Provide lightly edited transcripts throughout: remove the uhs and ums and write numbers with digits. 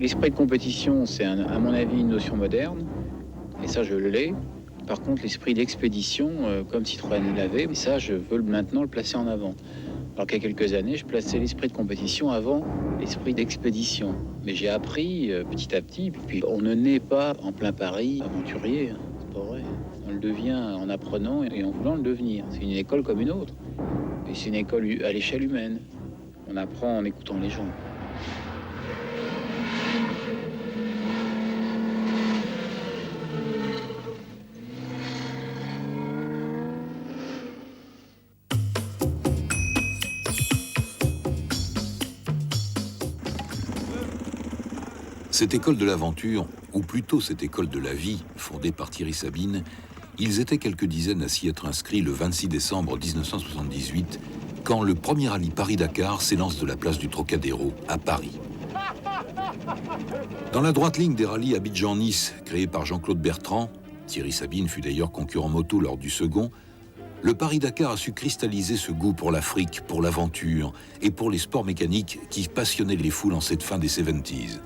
L'esprit de compétition, c'est à mon avis une notion moderne, et ça je l'ai. Par contre, l'esprit d'expédition, comme Citroën l'avait, et ça je veux maintenant le placer en avant. Alors qu'il y a quelques années, je plaçais l'esprit de compétition avant l'esprit d'expédition. Mais j'ai appris petit à petit, puis on ne naît pas en plein Paris aventurier, hein, c'est pas vrai. On le devient en apprenant et en voulant le devenir. C'est une école comme une autre. Et c'est une école à l'échelle humaine. On apprend en écoutant les gens. Cette école de l'aventure, ou plutôt cette école de la vie, fondée par Thierry Sabine, ils étaient quelques dizaines à s'y être inscrits le 26 décembre 1978, quand le premier rallye Paris-Dakar s'élance de la place du Trocadéro à Paris. Dans la droite ligne des rallyes Abidjan-Nice, créés par Jean-Claude Bertrand, Thierry Sabine fut d'ailleurs concurrent moto lors du second, le Paris-Dakar a su cristalliser ce goût pour l'Afrique, pour l'aventure et pour les sports mécaniques qui passionnaient les foules en cette fin des 70s.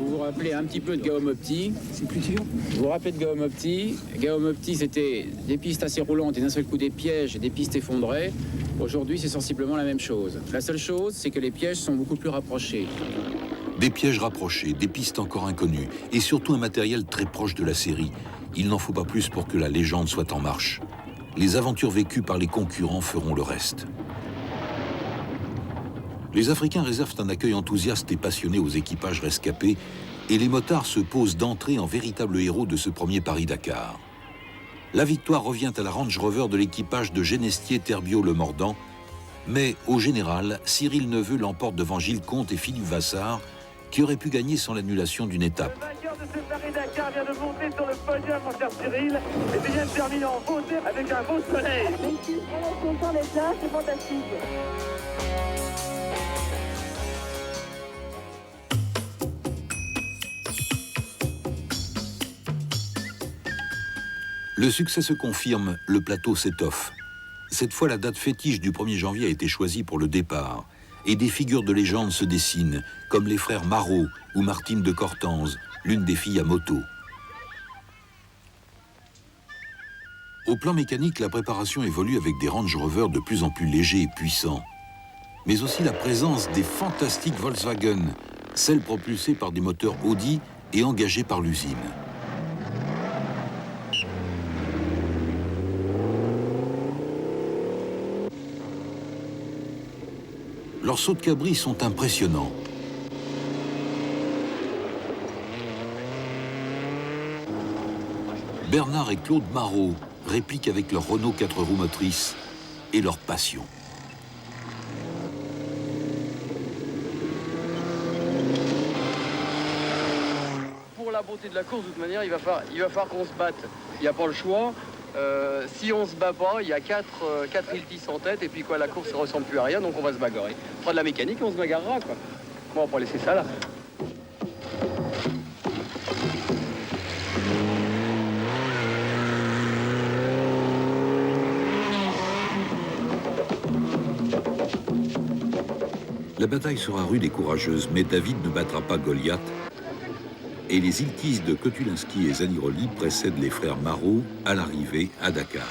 Vous vous rappelez un petit peu de Gaume-Opti? C'est plus dur. Vous vous rappelez de Gaume-Opti? Gaume-Opti, c'était des pistes assez roulantes et d'un seul coup des pièges et des pistes effondrées. Aujourd'hui, c'est sensiblement la même chose. La seule chose, c'est que les pièges sont beaucoup plus rapprochés. Des pièges rapprochés, des pistes encore inconnues et surtout un matériel très proche de la série. Il n'en faut pas plus pour que la légende soit en marche. Les aventures vécues par les concurrents feront le reste. Les Africains réservent un accueil enthousiaste et passionné aux équipages rescapés et les motards se posent d'entrée en véritables héros de ce premier Paris-Dakar. La victoire revient à la Range Rover de l'équipage de Genestier Terbiot-Le Mordant, mais au général, Cyril Neveu l'emporte devant Gilles Comte et Philippe Vassart, qui auraient pu gagner sans l'annulation d'une étape. Le vainqueur de ce Paris-Dakar vient de monter sur le podium, mon cher Cyril, et puis vient de terminer en beauté avec un beau soleil. Je suis vraiment content d'être là, c'est fantastique. Le succès se confirme, le plateau s'étoffe. Cette fois, la date fétiche du 1er janvier a été choisie pour le départ. Et des figures de légende se dessinent, comme les frères Marot ou Martine de Cortanze, l'une des filles à moto. Au plan mécanique, la préparation évolue avec des Range Rover de plus en plus légers et puissants. Mais aussi la présence des fantastiques Volkswagen, celles propulsées par des moteurs Audi et engagées par l'usine. Leurs sauts de cabri sont impressionnants. Bernard et Claude Marot répliquent avec leur Renault 4 roues motrices et leur passion. Pour la beauté de la course, de toute manière, il va falloir qu'on se batte. Il n'y a pas le choix. Si on se bat pas, il y a 4 Iltis en tête, et puis quoi, la course ne ressemble plus à rien, donc on va se bagarrer. On fera de la mécanique et on se bagarrera, quoi. Bon, on va pas laisser ça là. La bataille sera rude et courageuse, mais David ne battra pas Goliath. Et les Iltis de Kotulinski et Zaniroli précèdent les frères Marot à l'arrivée à Dakar.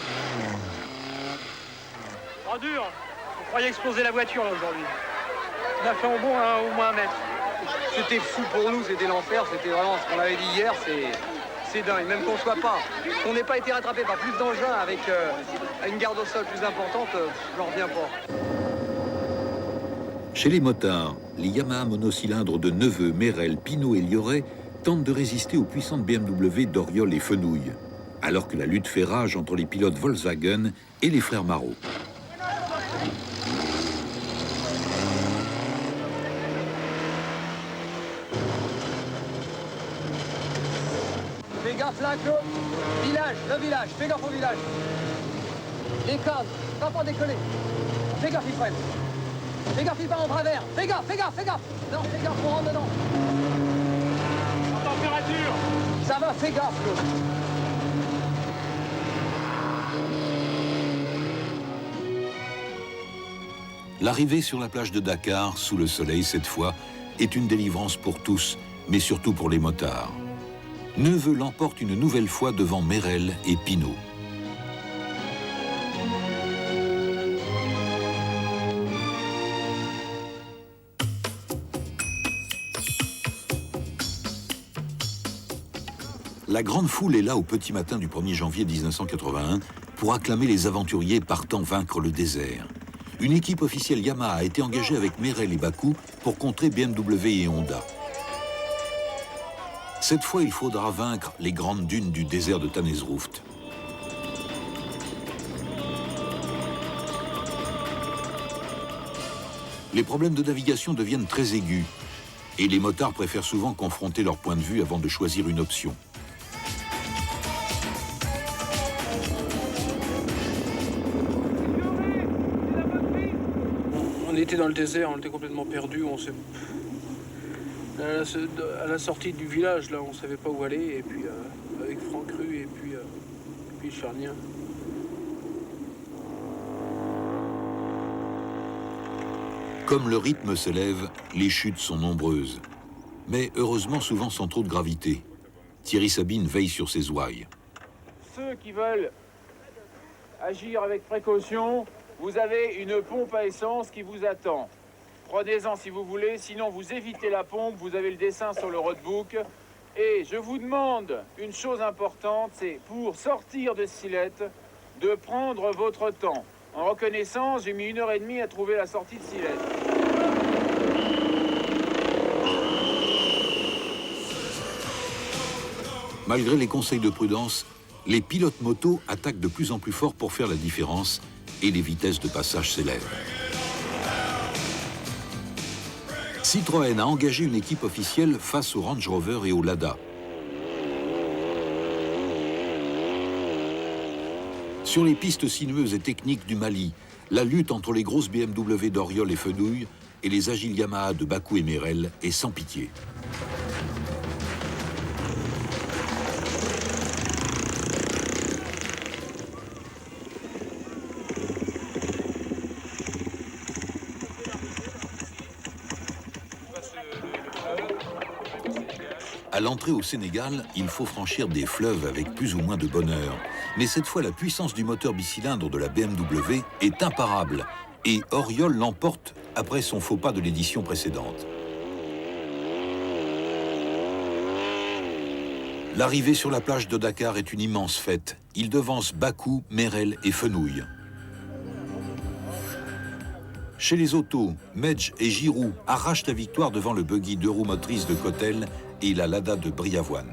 En dur, on croyait exploser la voiture là aujourd'hui. On a fait en bon au moins 1 mètre. C'était fou pour nous, c'était l'enfer, c'était vraiment ce qu'on avait dit hier, c'est dingue. Même qu'on n'ait pas été rattrapé par plus d'engins avec une garde au sol plus importante, j'en reviens pas. Chez les motards, les Yamaha monocylindres de Neveu, Merel, Pinot et Lioré tentent de résister aux puissantes BMW d'Oriol et Fenouil, alors que la lutte fait rage entre les pilotes Volkswagen et les frères Marot. Fais gaffe là, Claude. Village, le village, fais gaffe au village. Les cadres, va pas décoller. Fais gaffe, il freine. Fais gaffe, il part en travers. Fais gaffe, fais gaffe, fais gaffe. Non, fais gaffe, on rentre dedans. En température. Ça va, fais gaffe, Claude. L'arrivée sur la plage de Dakar, sous le soleil cette fois, est une délivrance pour tous, mais surtout pour les motards. Neveu l'emporte une nouvelle fois devant Merel et Pinot. La grande foule est là au petit matin du 1er janvier 1981 pour acclamer les aventuriers partant vaincre le désert. Une équipe officielle Yamaha a été engagée avec Merel et Baku pour contrer BMW et Honda. Cette fois, il faudra vaincre les grandes dunes du désert de Tannesruft. Les problèmes de navigation deviennent très aigus et les motards préfèrent souvent confronter leur point de vue avant de choisir une option. On était dans le désert, on était complètement perdus. À la sortie du village, là, on savait pas où aller. Et puis avec Franck Rue et puis Charnien. Comme le rythme s'élève, les chutes sont nombreuses. Mais heureusement souvent sans trop de gravité. Thierry Sabine veille sur ses ouailles. Ceux qui veulent agir avec précaution, vous avez une pompe à essence qui vous attend. Prenez-en si vous voulez, sinon vous évitez la pompe, vous avez le dessin sur le roadbook. Et je vous demande une chose importante, c'est pour sortir de Sillette, de prendre votre temps. En reconnaissance, j'ai mis 1h30 à trouver la sortie de Sillette. Malgré les conseils de prudence, les pilotes moto attaquent de plus en plus fort pour faire la différence et les vitesses de passage s'élèvent. Citroën a engagé une équipe officielle face au Range Rover et au Lada. Sur les pistes sinueuses et techniques du Mali, la lutte entre les grosses BMW d'Oriol et Fenouil et les agiles Yamaha de Baku et Merel est sans pitié. À l'entrée au Sénégal, il faut franchir des fleuves avec plus ou moins de bonheur. Mais cette fois, la puissance du moteur bicylindre de la BMW est imparable. Et Oriol l'emporte après son faux pas de l'édition précédente. L'arrivée sur la plage de Dakar est une immense fête. Il devance Baku, Merel et Fenouil. Chez les autos, Medj et Giroud arrachent la victoire devant le buggy 2 roues motrices de Cotel et la Lada de Briavoine.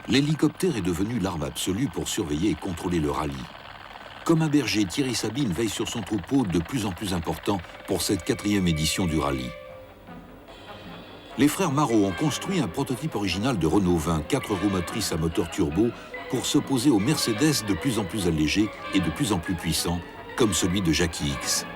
L'hélicoptère est devenu l'arme absolue pour surveiller et contrôler le rallye. Comme un berger, Thierry Sabine veille sur son troupeau de plus en plus important pour cette 4e édition du rallye. Les frères Marot ont construit un prototype original de Renault 20, 4 roues motrices à moteur turbo, pour s'opposer aux Mercedes de plus en plus allégés et de plus en plus puissants, comme celui de Jackie X.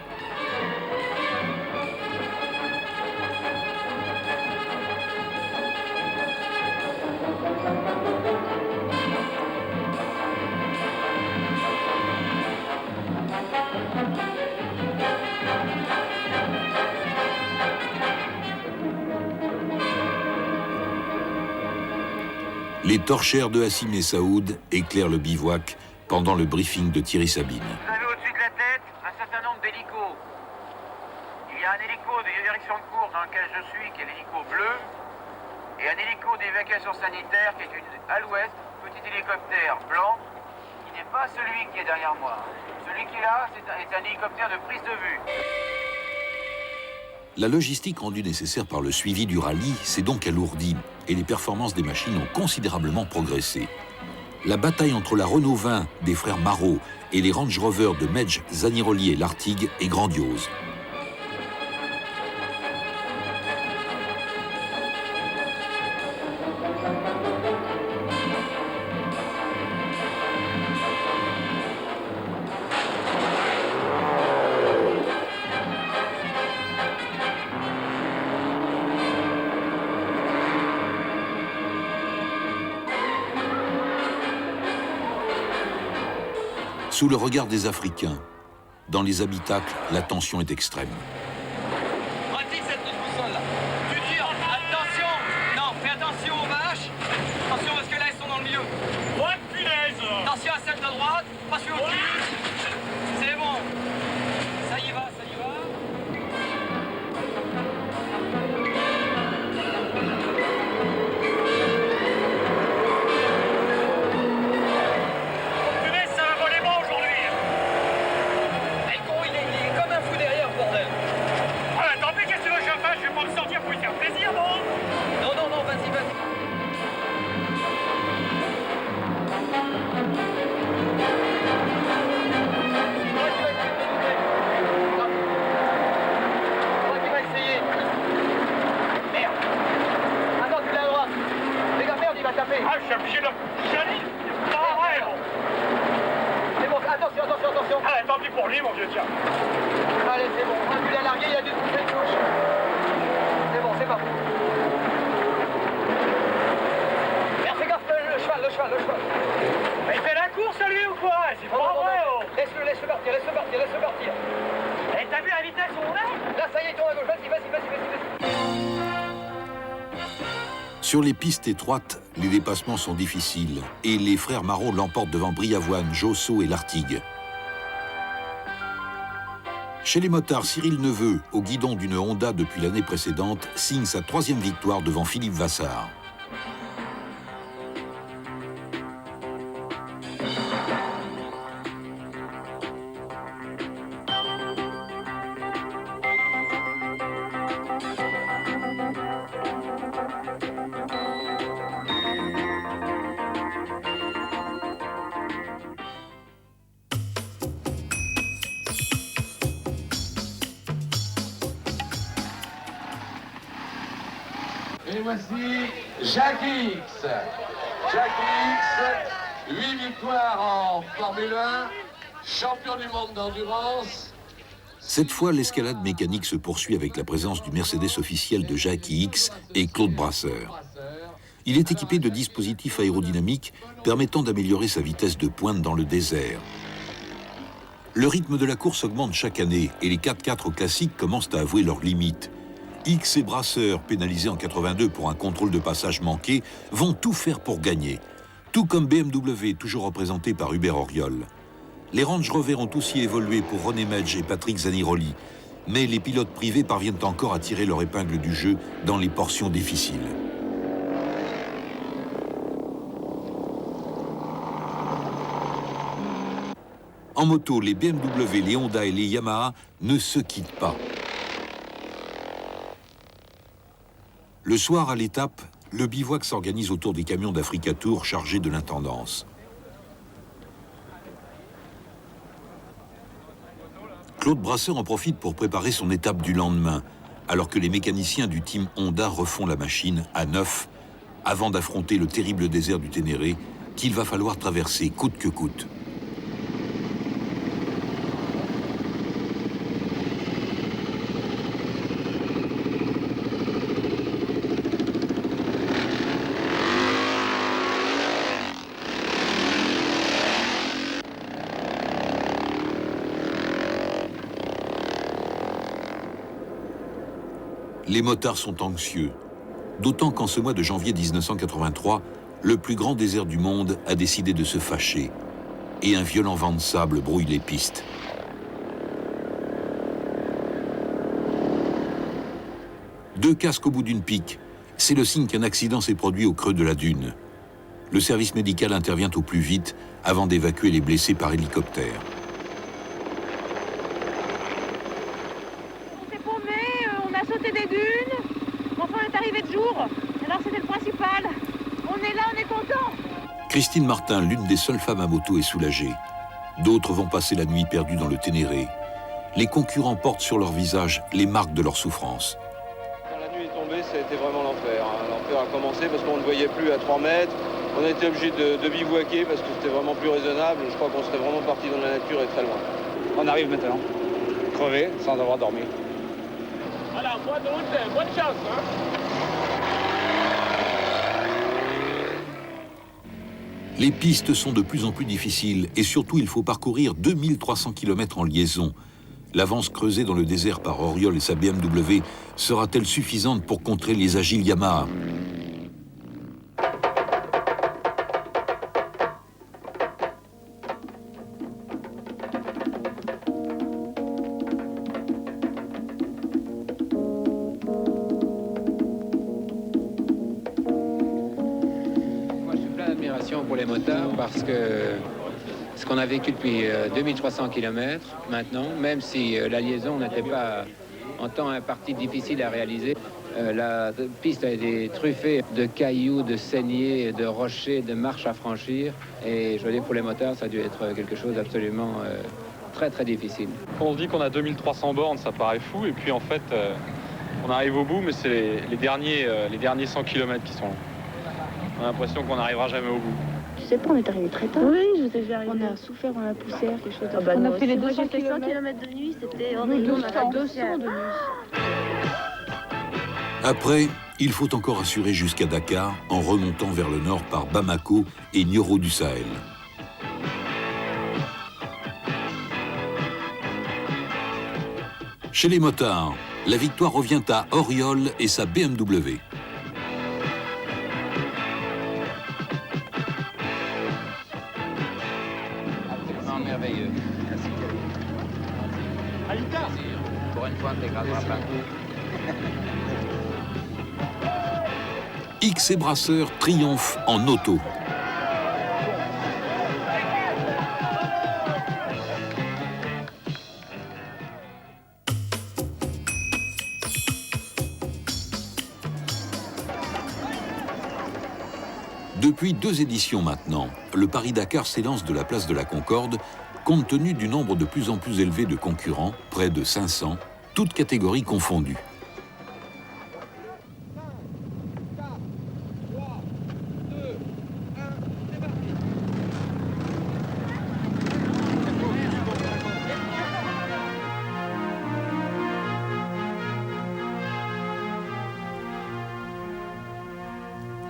Les torchères de Hassim et Saoud éclairent le bivouac pendant le briefing de Thierry Sabine. Vous avez au-dessus de la tête un certain nombre d'hélicos. Il y a un hélico de direction de course dans lequel je suis, qui est l'hélico bleu, et un hélico d'évacuation sanitaire qui est à l'ouest, petit hélicoptère blanc, qui n'est pas celui qui est derrière moi. Celui qui est là, c'est un hélicoptère de prise de vue. La logistique rendue nécessaire par le suivi du rallye s'est donc alourdie et les performances des machines ont considérablement progressé. La bataille entre la Renault 20 des frères Marot et les Range Rover de Medj, Zaniroli et Lartigue est grandiose. Sous le regard des Africains, dans les habitacles, la tension est extrême. Pratique cette boussole là. Tu tires, attention. Non, fais attention aux vaches. Attention parce que là elles sont dans le milieu. Ouais, punaise. Attention à celle de droite, pas sur le cul. C'est bon. Ça y va, ça y va. Punaise, ça va voler bas aujourd'hui. Et le con, il est comme un fou derrière, bordel. Ah, tant pis, qu'est-ce que tu veux que je fasse? Je vais pas me sortir pour lui faire plaisir, non? Non, vas-y, vas-y. Ah, je suis obligé de... Ah, ouais, bon. C'est bon, attention. Ah, tant pis pour lui, mon vieux, tiens. Allez, c'est bon. Un but à larguer, il y a du bouffée de touche. C'est bon, c'est parti. Merde, fais gaffe, le cheval. Mais il fait la course, lui, ou quoi? C'est pas vrai, oh. Laisse-le partir. Et t'as vu la vitesse où on est? Là, ça y est, il tourne à gauche. Vas-y. Sur les pistes étroites, les dépassements sont difficiles et les frères Marot l'emportent devant Briavoine, Josso et Lartigue. Chez les motards, Cyril Neveu, au guidon d'une Honda depuis l'année précédente, signe sa 3e victoire devant Philippe Vassard. Et voici Jacques X. Jacques X, 8 victoires en Formule 1, champion du monde d'endurance. Cette fois, l'escalade mécanique se poursuit avec la présence du Mercedes officiel de Jackie X et Claude Brasseur. Il est équipé de dispositifs aérodynamiques permettant d'améliorer sa vitesse de pointe dans le désert. Le rythme de la course augmente chaque année et les 4x4 classiques commencent à avouer leurs limites. X et Brasseur, pénalisés en 82 pour un contrôle de passage manqué, vont tout faire pour gagner. Tout comme BMW, toujours représenté par Hubert Auriol. Les Range Rover ont aussi évolué pour René Medge et Patrick Zaniroli. Mais les pilotes privés parviennent encore à tirer leur épingle du jeu dans les portions difficiles. En moto, les BMW, les Honda et les Yamaha ne se quittent pas. Le soir, à l'étape, le bivouac s'organise autour des camions d'Africa Tour chargés de l'intendance. Claude Brasseur en profite pour préparer son étape du lendemain, alors que les mécaniciens du team Honda refont la machine à neuf, avant d'affronter le terrible désert du Ténéré qu'il va falloir traverser coûte que coûte. Les motards sont anxieux, d'autant qu'en ce mois de janvier 1983, le plus grand désert du monde a décidé de se fâcher et un violent vent de sable brouille les pistes. Deux casques au bout d'une pique, c'est le signe qu'un accident s'est produit au creux de la dune. Le service médical intervient au plus vite avant d'évacuer les blessés par hélicoptère. Des dunes, enfin on est arrivé de jour, alors c'était le principal. On est là, on est content. Christine Martin, l'une des seules femmes à moto, est soulagée. D'autres vont passer la nuit perdue dans le Ténéré. Les concurrents portent sur leur visage les marques de leur souffrance. Quand la nuit est tombée, ça a été vraiment l'enfer. L'enfer a commencé parce qu'on ne voyait plus à 3 mètres. On a été obligé de bivouaquer parce que c'était vraiment plus raisonnable. Je crois qu'on serait vraiment parti dans la nature et très loin. On arrive maintenant, crevé, sans avoir dormi. Voilà, bonne chance, hein. Les pistes sont de plus en plus difficiles et surtout il faut parcourir 2300 km en liaison. L'avance creusée dans le désert par Auriol et sa BMW sera-t-elle suffisante pour contrer les agiles Yamaha? Pour les motards parce que ce qu'on a vécu depuis 2300 km maintenant, même si la liaison n'était pas en temps imparti difficile à réaliser, la piste a été truffée de cailloux, de saignées, de rochers, de marches à franchir et je veux dire pour les motards ça a dû être quelque chose d'absolument très très difficile. Quand on se dit qu'on a 2300 bornes, ça paraît fou et puis en fait on arrive au bout mais c'est les derniers 100 km qui sont longs. On a l'impression qu'on n'arrivera jamais au bout. Je sais pas, on est arrivé très tard. Oui, je vous ai vu arriver. On a souffert dans la poussière, quelque chose de on a fait les 200 km de nuit, c'était horrible. On a fait 200 de nuit. Après, il faut encore assurer jusqu'à Dakar en remontant vers le nord par Bamako et Nioro du Sahel. Chez les motards, la victoire revient à Auriol et sa BMW. Merveilleux. Pour une fois, on t'écrasera pas. X et Brasseur triomphe en auto. Depuis 2 éditions maintenant, le Paris-Dakar s'élance de la place de la Concorde, compte tenu du nombre de plus en plus élevé de concurrents, près de 500, toutes catégories confondues.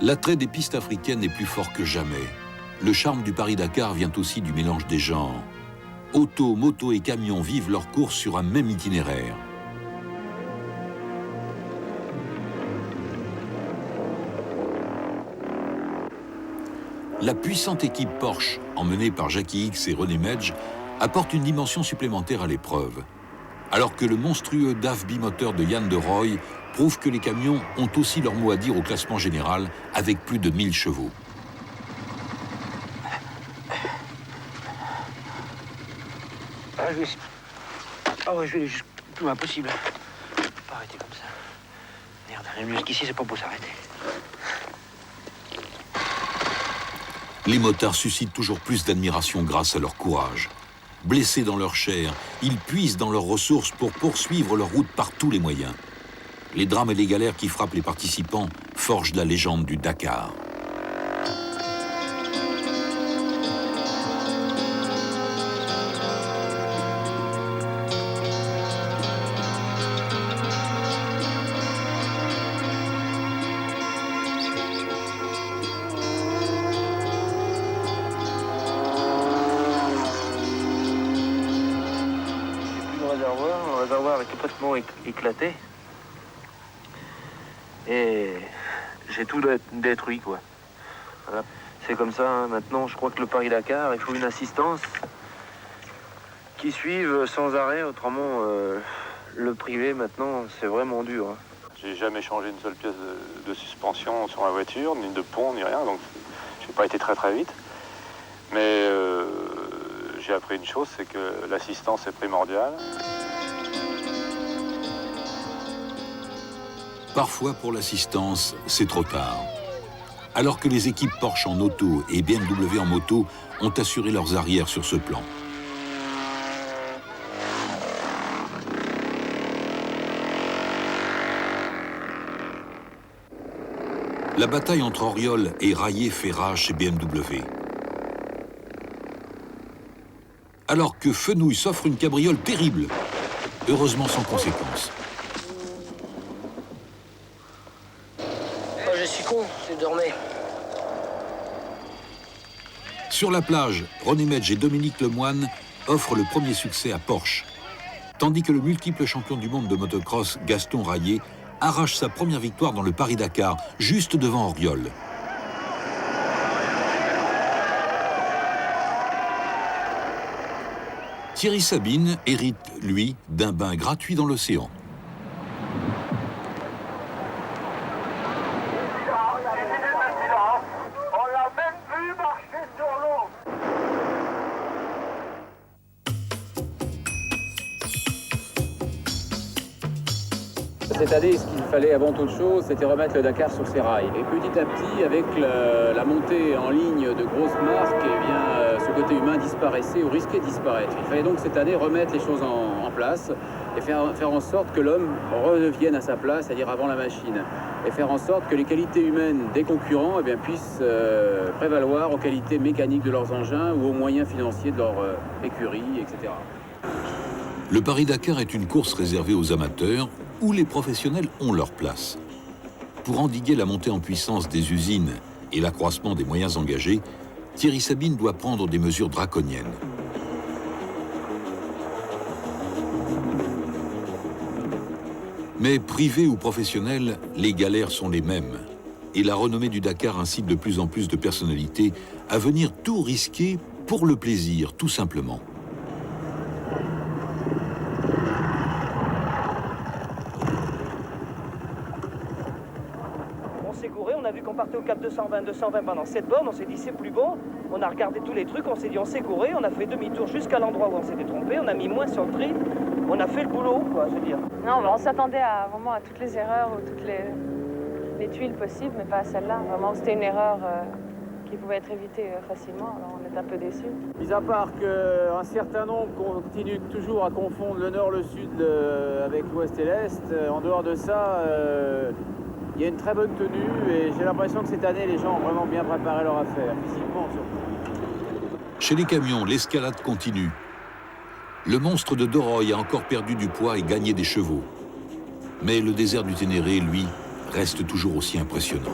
L'attrait des pistes africaines est plus fort que jamais. Le charme du Paris-Dakar vient aussi du mélange des genres. Auto, moto et camions vivent leur course sur un même itinéraire. La puissante équipe Porsche, emmenée par Jackie X et René Medge, apporte une dimension supplémentaire à l'épreuve. Alors que le monstrueux DAF bimoteur de Yann de Rooij prouve que les camions ont aussi leur mot à dire au classement général avec plus de 1000 chevaux. Je vais aller juste plus loin possible. Je peux pas arrêter comme ça. Merde, jusqu'ici, c'est pas beau s'arrêter. Les motards suscitent toujours plus d'admiration grâce à leur courage. Blessés dans leur chair, ils puisent dans leurs ressources pour poursuivre leur route par tous les moyens. Les drames et les galères qui frappent les participants forgent la légende du Dakar. Le réservoir est complètement éclaté. Et j'ai tout détruit, quoi. Voilà. C'est comme ça, hein. Maintenant, je crois que le Paris-Dakar, il faut une assistance qui suive sans arrêt. Autrement, le privé, maintenant, c'est vraiment dur. Hein. J'ai jamais changé une seule pièce de suspension sur ma voiture, ni de pont, ni rien. Donc, j'ai pas été très vite. Mais j'ai appris une chose, c'est que l'assistance est primordiale. Parfois, pour l'assistance, c'est trop tard. Alors que les équipes Porsche en auto et BMW en moto ont assuré leurs arrières sur ce plan. La bataille entre Auriol et Raillé fait rage chez BMW. Alors que Fenouil s'offre une cabriole terrible, heureusement sans conséquence. Je suis con, je dormais. Sur la plage, René Metge et Dominique Lemoine offrent le premier succès à Porsche, tandis que le multiple champion du monde de motocross Gaston Rayet arrache sa première victoire dans le Paris-Dakar, juste devant Auriol. Thierry Sabine hérite, lui, d'un bain gratuit dans l'océan. Cette année, ce qu'il fallait avant toute chose, c'était remettre le Dakar sur ses rails. Et petit à petit, avec la montée en ligne de grosses marques, eh bien, ce côté humain disparaissait ou risquait de disparaître. Il fallait donc cette année remettre les choses en place et faire en sorte que l'homme revienne à sa place, c'est-à-dire avant la machine. Et faire en sorte que les qualités humaines des concurrents eh bien, puissent prévaloir aux qualités mécaniques de leurs engins ou aux moyens financiers de leur écurie, etc. Le Paris-Dakar est une course réservée aux amateurs où les professionnels ont leur place. Pour endiguer la montée en puissance des usines et l'accroissement des moyens engagés, Thierry Sabine doit prendre des mesures draconiennes. Mais privés ou professionnels, les galères sont les mêmes. Et la renommée du Dakar incite de plus en plus de personnalités à venir tout risquer pour le plaisir, tout simplement. On a vu qu'on partait au cap 220 pendant 7 bornes, on s'est dit c'est plus bon, on a regardé tous les trucs, on s'est dit on s'est gouré, on a fait demi-tour jusqu'à l'endroit où on s'était trompé, on a mis moins sur le tri, on a fait le boulot, quoi, je veux dire. Non, on s'attendait vraiment à toutes les erreurs ou toutes les tuiles possibles, mais pas à celle-là. Vraiment, c'était une erreur qui pouvait être évitée facilement, alors on est un peu déçus. Mis à part qu'un certain nombre continue toujours à confondre le nord, le sud avec l'ouest et l'est, en dehors de ça, il y a une très bonne tenue et j'ai l'impression que cette année, les gens ont vraiment bien préparé leur affaire, physiquement surtout. Chez les camions, l'escalade continue. Le monstre de Doroy a encore perdu du poids et gagné des chevaux. Mais le désert du Ténéré, lui, reste toujours aussi impressionnant.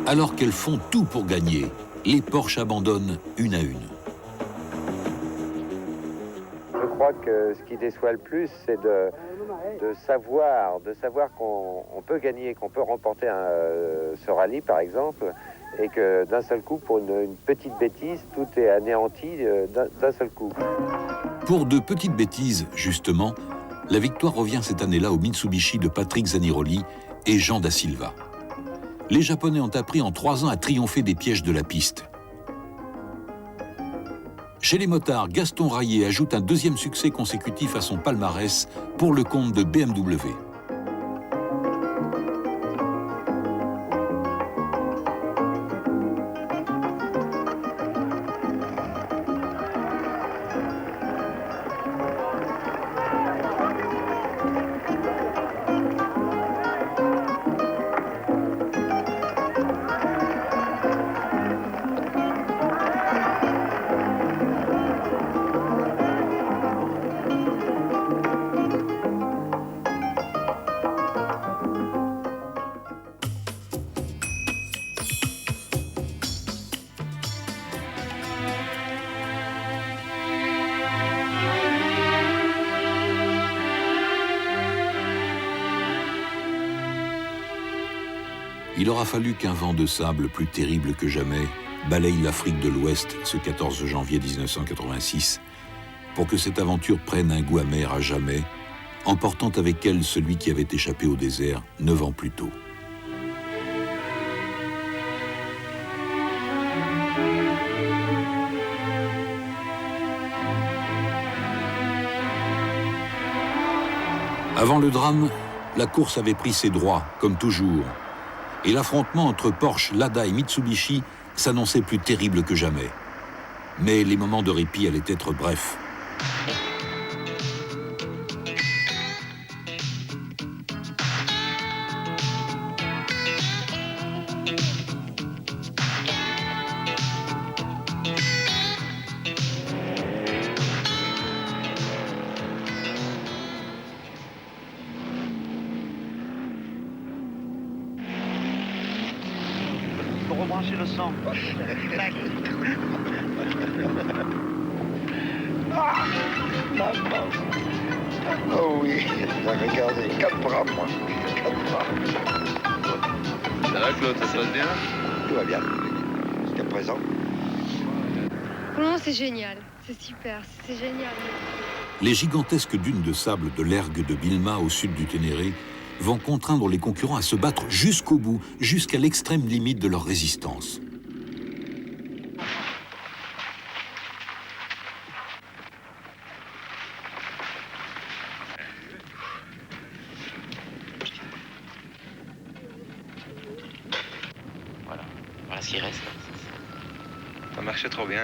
Alors qu'elles font tout pour gagner, les Porsche abandonnent une à une. Je crois que ce qui déçoit le plus, c'est de savoir qu'on peut gagner, qu'on peut remporter ce rallye, par exemple, et que d'un seul coup, pour une petite bêtise, tout est anéanti d'un seul coup. Pour de petites bêtises, justement, la victoire revient cette année-là au Mitsubishi de Patrick Zaniroli et Jean Da Silva. Les Japonais ont appris en 3 ans à triompher des pièges de la piste. Chez les motards, Gaston Rayet ajoute un deuxième succès consécutif à son palmarès pour le compte de BMW. Il aura fallu qu'un vent de sable plus terrible que jamais balaye l'Afrique de l'Ouest ce 14 janvier 1986 pour que cette aventure prenne un goût amer à jamais, emportant avec elle celui qui avait échappé au désert 9 ans plus tôt. Avant le drame, la course avait pris ses droits, comme toujours. Et l'affrontement entre Porsche, Lada et Mitsubishi s'annonçait plus terrible que jamais. Mais les moments de répit allaient être brefs. rebrancher le sang. Tac. Ah, maman. Oh oui, regardez, 4 bras, moi. 4 bras. Ça va, Claude, ça se passe bien? Tout va bien, jusqu'à présent. Non, c'est génial, c'est super, c'est génial. Les gigantesques dunes de sable de l'ergue de Bilma au sud du Ténéré vont contraindre les concurrents à se battre jusqu'au bout, jusqu'à l'extrême limite de leur résistance. Voilà ce qui reste. Ça marchait trop bien.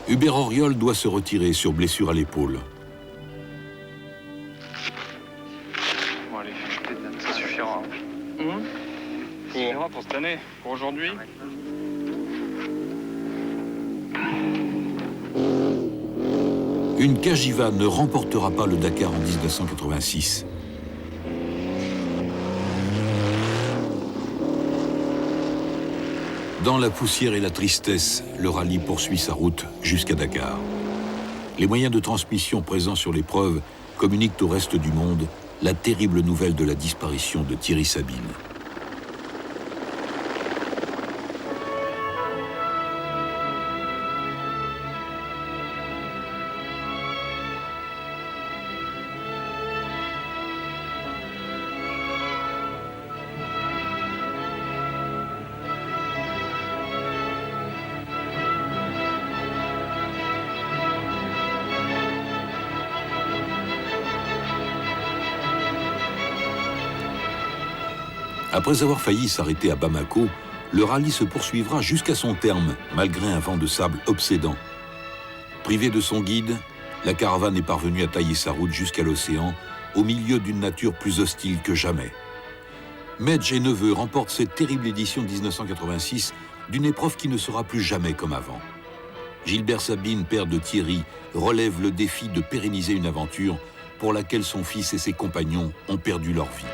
Hubert Auriol doit se retirer sur blessure à l'épaule. Bon allez, ça suffira. Ça suffira pour cette année, pour aujourd'hui. Une Cagiva ne remportera pas le Dakar en 1986. Dans la poussière et la tristesse, le rallye poursuit sa route jusqu'à Dakar. Les moyens de transmission présents sur l'épreuve communiquent au reste du monde la terrible nouvelle de la disparition de Thierry Sabine. Après avoir failli s'arrêter à Bamako, le rallye se poursuivra jusqu'à son terme, malgré un vent de sable obsédant. Privée de son guide, la caravane est parvenue à tailler sa route jusqu'à l'océan, au milieu d'une nature plus hostile que jamais. Medj et Neveu remportent cette terrible édition de 1986 d'une épreuve qui ne sera plus jamais comme avant. Gilbert Sabine, père de Thierry, relève le défi de pérenniser une aventure pour laquelle son fils et ses compagnons ont perdu leur vie.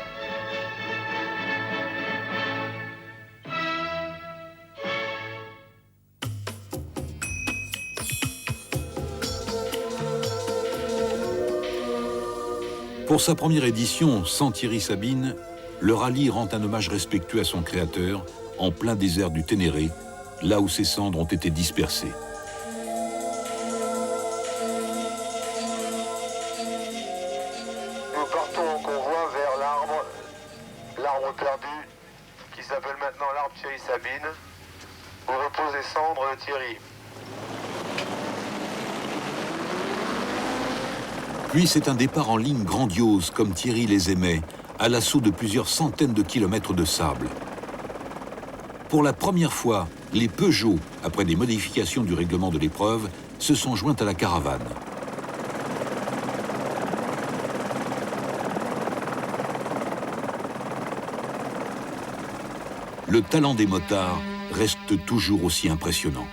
Pour sa première édition, sans Thierry Sabine, le rallye rend un hommage respectueux à son créateur en plein désert du Ténéré, là où ses cendres ont été dispersées. Nous partons en convoi vers l'arbre perdu, qui s'appelle maintenant l'arbre Thierry Sabine, où reposent les cendres de Thierry. Puis c'est un départ en ligne grandiose, comme Thierry les aimait, à l'assaut de plusieurs centaines de kilomètres de sable. Pour la première fois, les Peugeot, après des modifications du règlement de l'épreuve, se sont joints à la caravane. Le talent des motards reste toujours aussi impressionnant.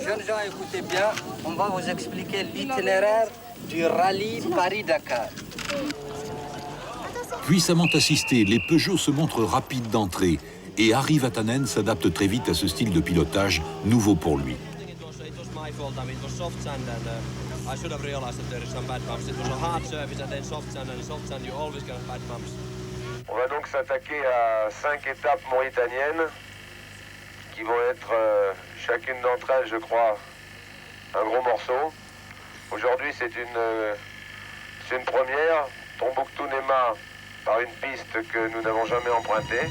Jeunes gens, écoutez bien, on va vous expliquer l'itinéraire du rallye Paris-Dakar. Puissamment assistés, les Peugeot se montrent rapides d'entrée et Harry Vatanen s'adapte très vite à ce style de pilotage nouveau pour lui. On va donc s'attaquer à 5 étapes mauritaniennes qui vont être chacune d'entre elles, je crois, un gros morceau. Aujourd'hui, c'est une première, Tombouctou-Néma, par une piste que nous n'avons jamais empruntée.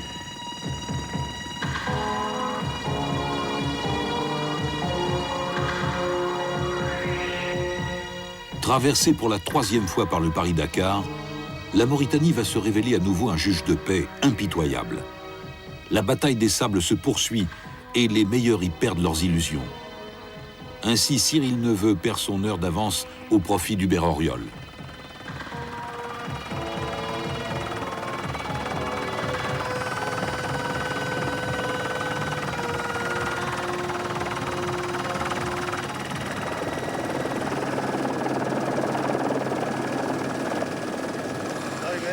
Traversée pour la 3e fois par le Paris-Dakar, la Mauritanie va se révéler à nouveau un juge de paix impitoyable. La bataille des sables se poursuit et les meilleurs y perdent leurs illusions. Ainsi, Cyril Neveu perd son heure d'avance au profit d'Hubert Auriol.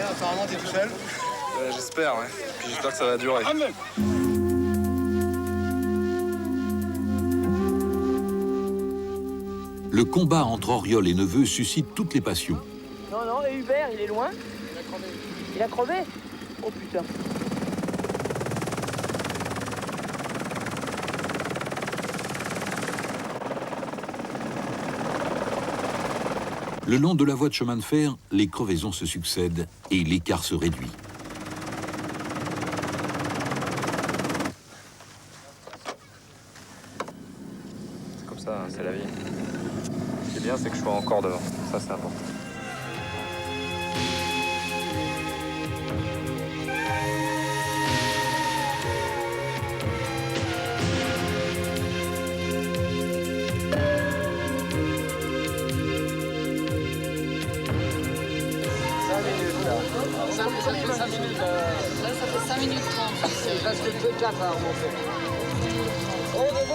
Apparemment, t'es tout seul. J'espère, ouais. Puis j'espère que ça va durer. Le combat entre Auriol et Neveu suscite toutes les passions. Non, non, et Hubert, il est loin. Il a crevé. Oh putain. Le long de la voie de chemin de fer, les crevaisons se succèdent et l'écart se réduit. C'est comme ça, hein, c'est la vie. Ce qui est bien, c'est que je sois encore devant. Ça, c'est important.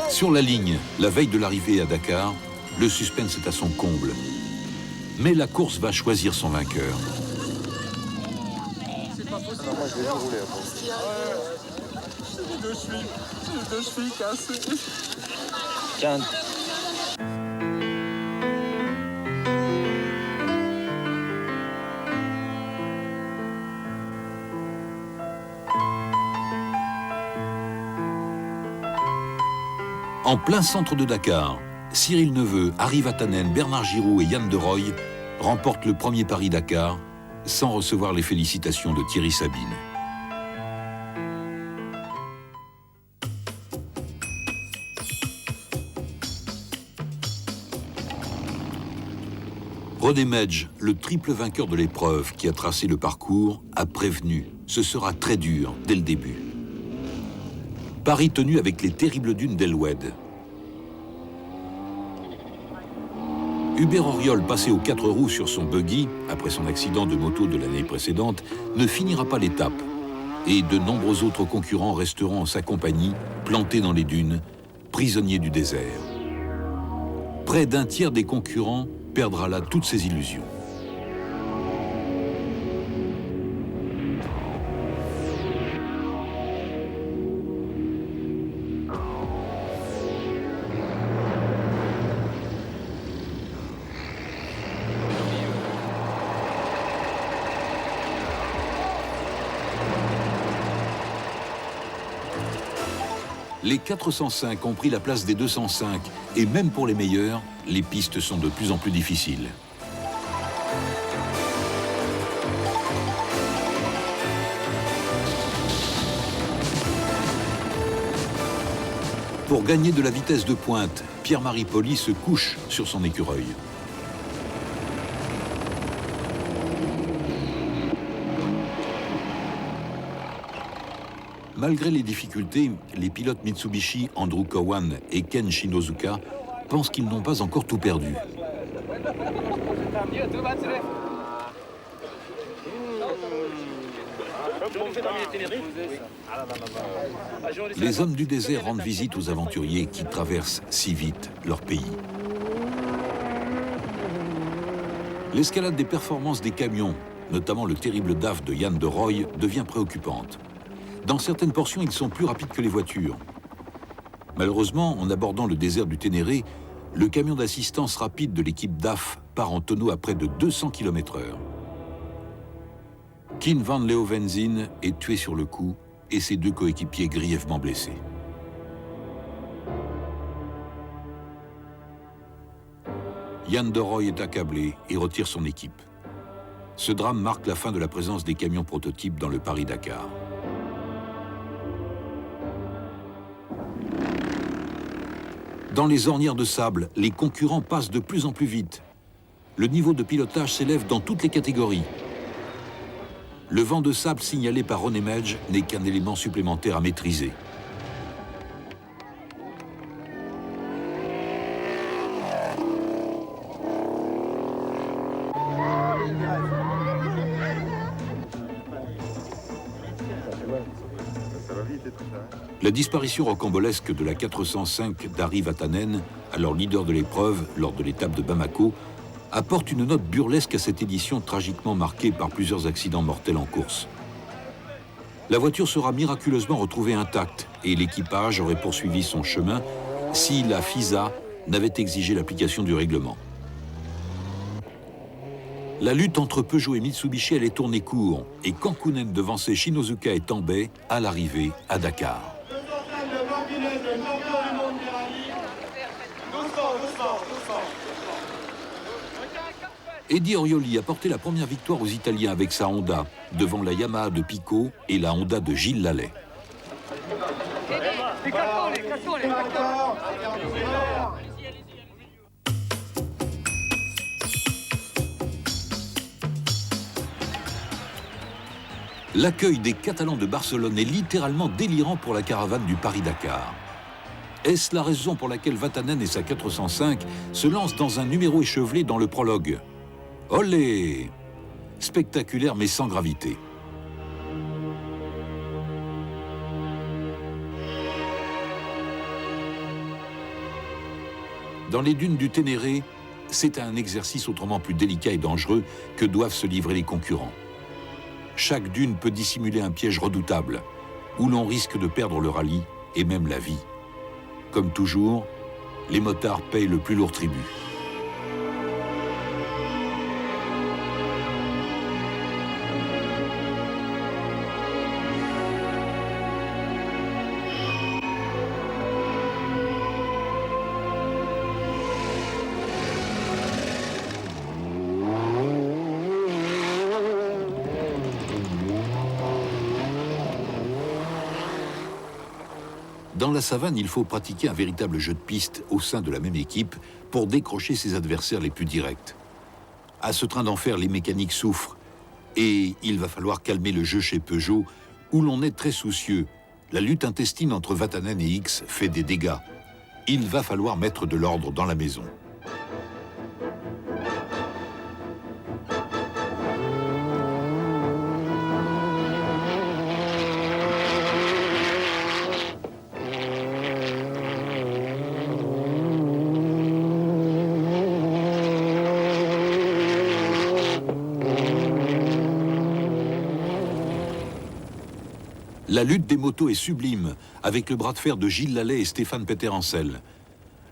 Sur la ligne, la veille de l'arrivée à Dakar, le suspense est à son comble. Mais la course va choisir son vainqueur. C'est pas possible. Non, moi, je vais rouler après. J'ai les deux chevilles cassées. Tiens. En plein centre de Dakar, Cyril Neveu, Harry Vatanen, Bernard Giraud et Yann de Rooij remportent le premier Paris-Dakar sans recevoir les félicitations de Thierry Sabine. René Medj, le triple vainqueur de l'épreuve qui a tracé le parcours, a prévenu « ce sera très dur dès le début ». Paris tenu avec les terribles dunes d'Elwed. Hubert Auriol, passé aux 4 roues sur son buggy, après son accident de moto de l'année précédente, ne finira pas l'étape. Et de nombreux autres concurrents resteront en sa compagnie, plantés dans les dunes, prisonniers du désert. Près d'un tiers des concurrents perdra là toutes ses illusions. Les 405 ont pris la place des 205 et même pour les meilleurs, les pistes sont de plus en plus difficiles. Pour gagner de la vitesse de pointe, Pierre-Marie Pauly se couche sur son écureuil. Malgré les difficultés, les pilotes Mitsubishi Andrew Cowan et Ken Shinozuka pensent qu'ils n'ont pas encore tout perdu. Les hommes du désert rendent visite aux aventuriers qui traversent si vite leur pays. L'escalade des performances des camions, notamment le terrible DAF de Yann de Rooij, devient préoccupante. Dans certaines portions, ils sont plus rapides que les voitures. Malheureusement, en abordant le désert du Ténéré, le camion d'assistance rapide de l'équipe DAF part en tonneau à près de 200 km/h. Kien van Leeuwenzien est tué sur le coup et ses 2 coéquipiers grièvement blessés. Yann de Rooij est accablé et retire son équipe. Ce drame marque la fin de la présence des camions prototypes dans le Paris-Dakar. Dans les ornières de sable, les concurrents passent de plus en plus vite. Le niveau de pilotage s'élève dans toutes les catégories. Le vent de sable signalé par René Medj n'est qu'un élément supplémentaire à maîtriser. La disparition rocambolesque de la 405 d'Ari Vatanen, alors leader de l'épreuve lors de l'étape de Bamako, apporte une note burlesque à cette édition tragiquement marquée par plusieurs accidents mortels en course. La voiture sera miraculeusement retrouvée intacte et l'équipage aurait poursuivi son chemin si la FISA n'avait exigé l'application du règlement. La lutte entre Peugeot et Mitsubishi allait tourner court et Kankkunen devançait Shinozuka et Tambay à l'arrivée à Dakar. Eddie Orioli a porté la première victoire aux Italiens avec sa Honda, devant la Yamaha de Pico et la Honda de Gilles Lallet. L'accueil des Catalans de Barcelone est littéralement délirant pour la caravane du Paris-Dakar. Est-ce la raison pour laquelle Vatanen et sa 405 se lancent dans un numéro échevelé dans le prologue ? Olé! Spectaculaire mais sans gravité. Dans les dunes du Ténéré, c'est un exercice autrement plus délicat et dangereux que doivent se livrer les concurrents. Chaque dune peut dissimuler un piège redoutable, où l'on risque de perdre le rallye et même la vie. Comme toujours, les motards payent le plus lourd tribut. Dans la savane, il faut pratiquer un véritable jeu de piste au sein de la même équipe pour décrocher ses adversaires les plus directs. À ce train d'enfer, les mécaniques souffrent et il va falloir calmer le jeu chez Peugeot où l'on est très soucieux. La lutte intestine entre Vatanen et X fait des dégâts. Il va falloir mettre de l'ordre dans la maison. La lutte des motos est sublime, avec le bras de fer de Gilles Lallet et Stéphane Peter-Ancel.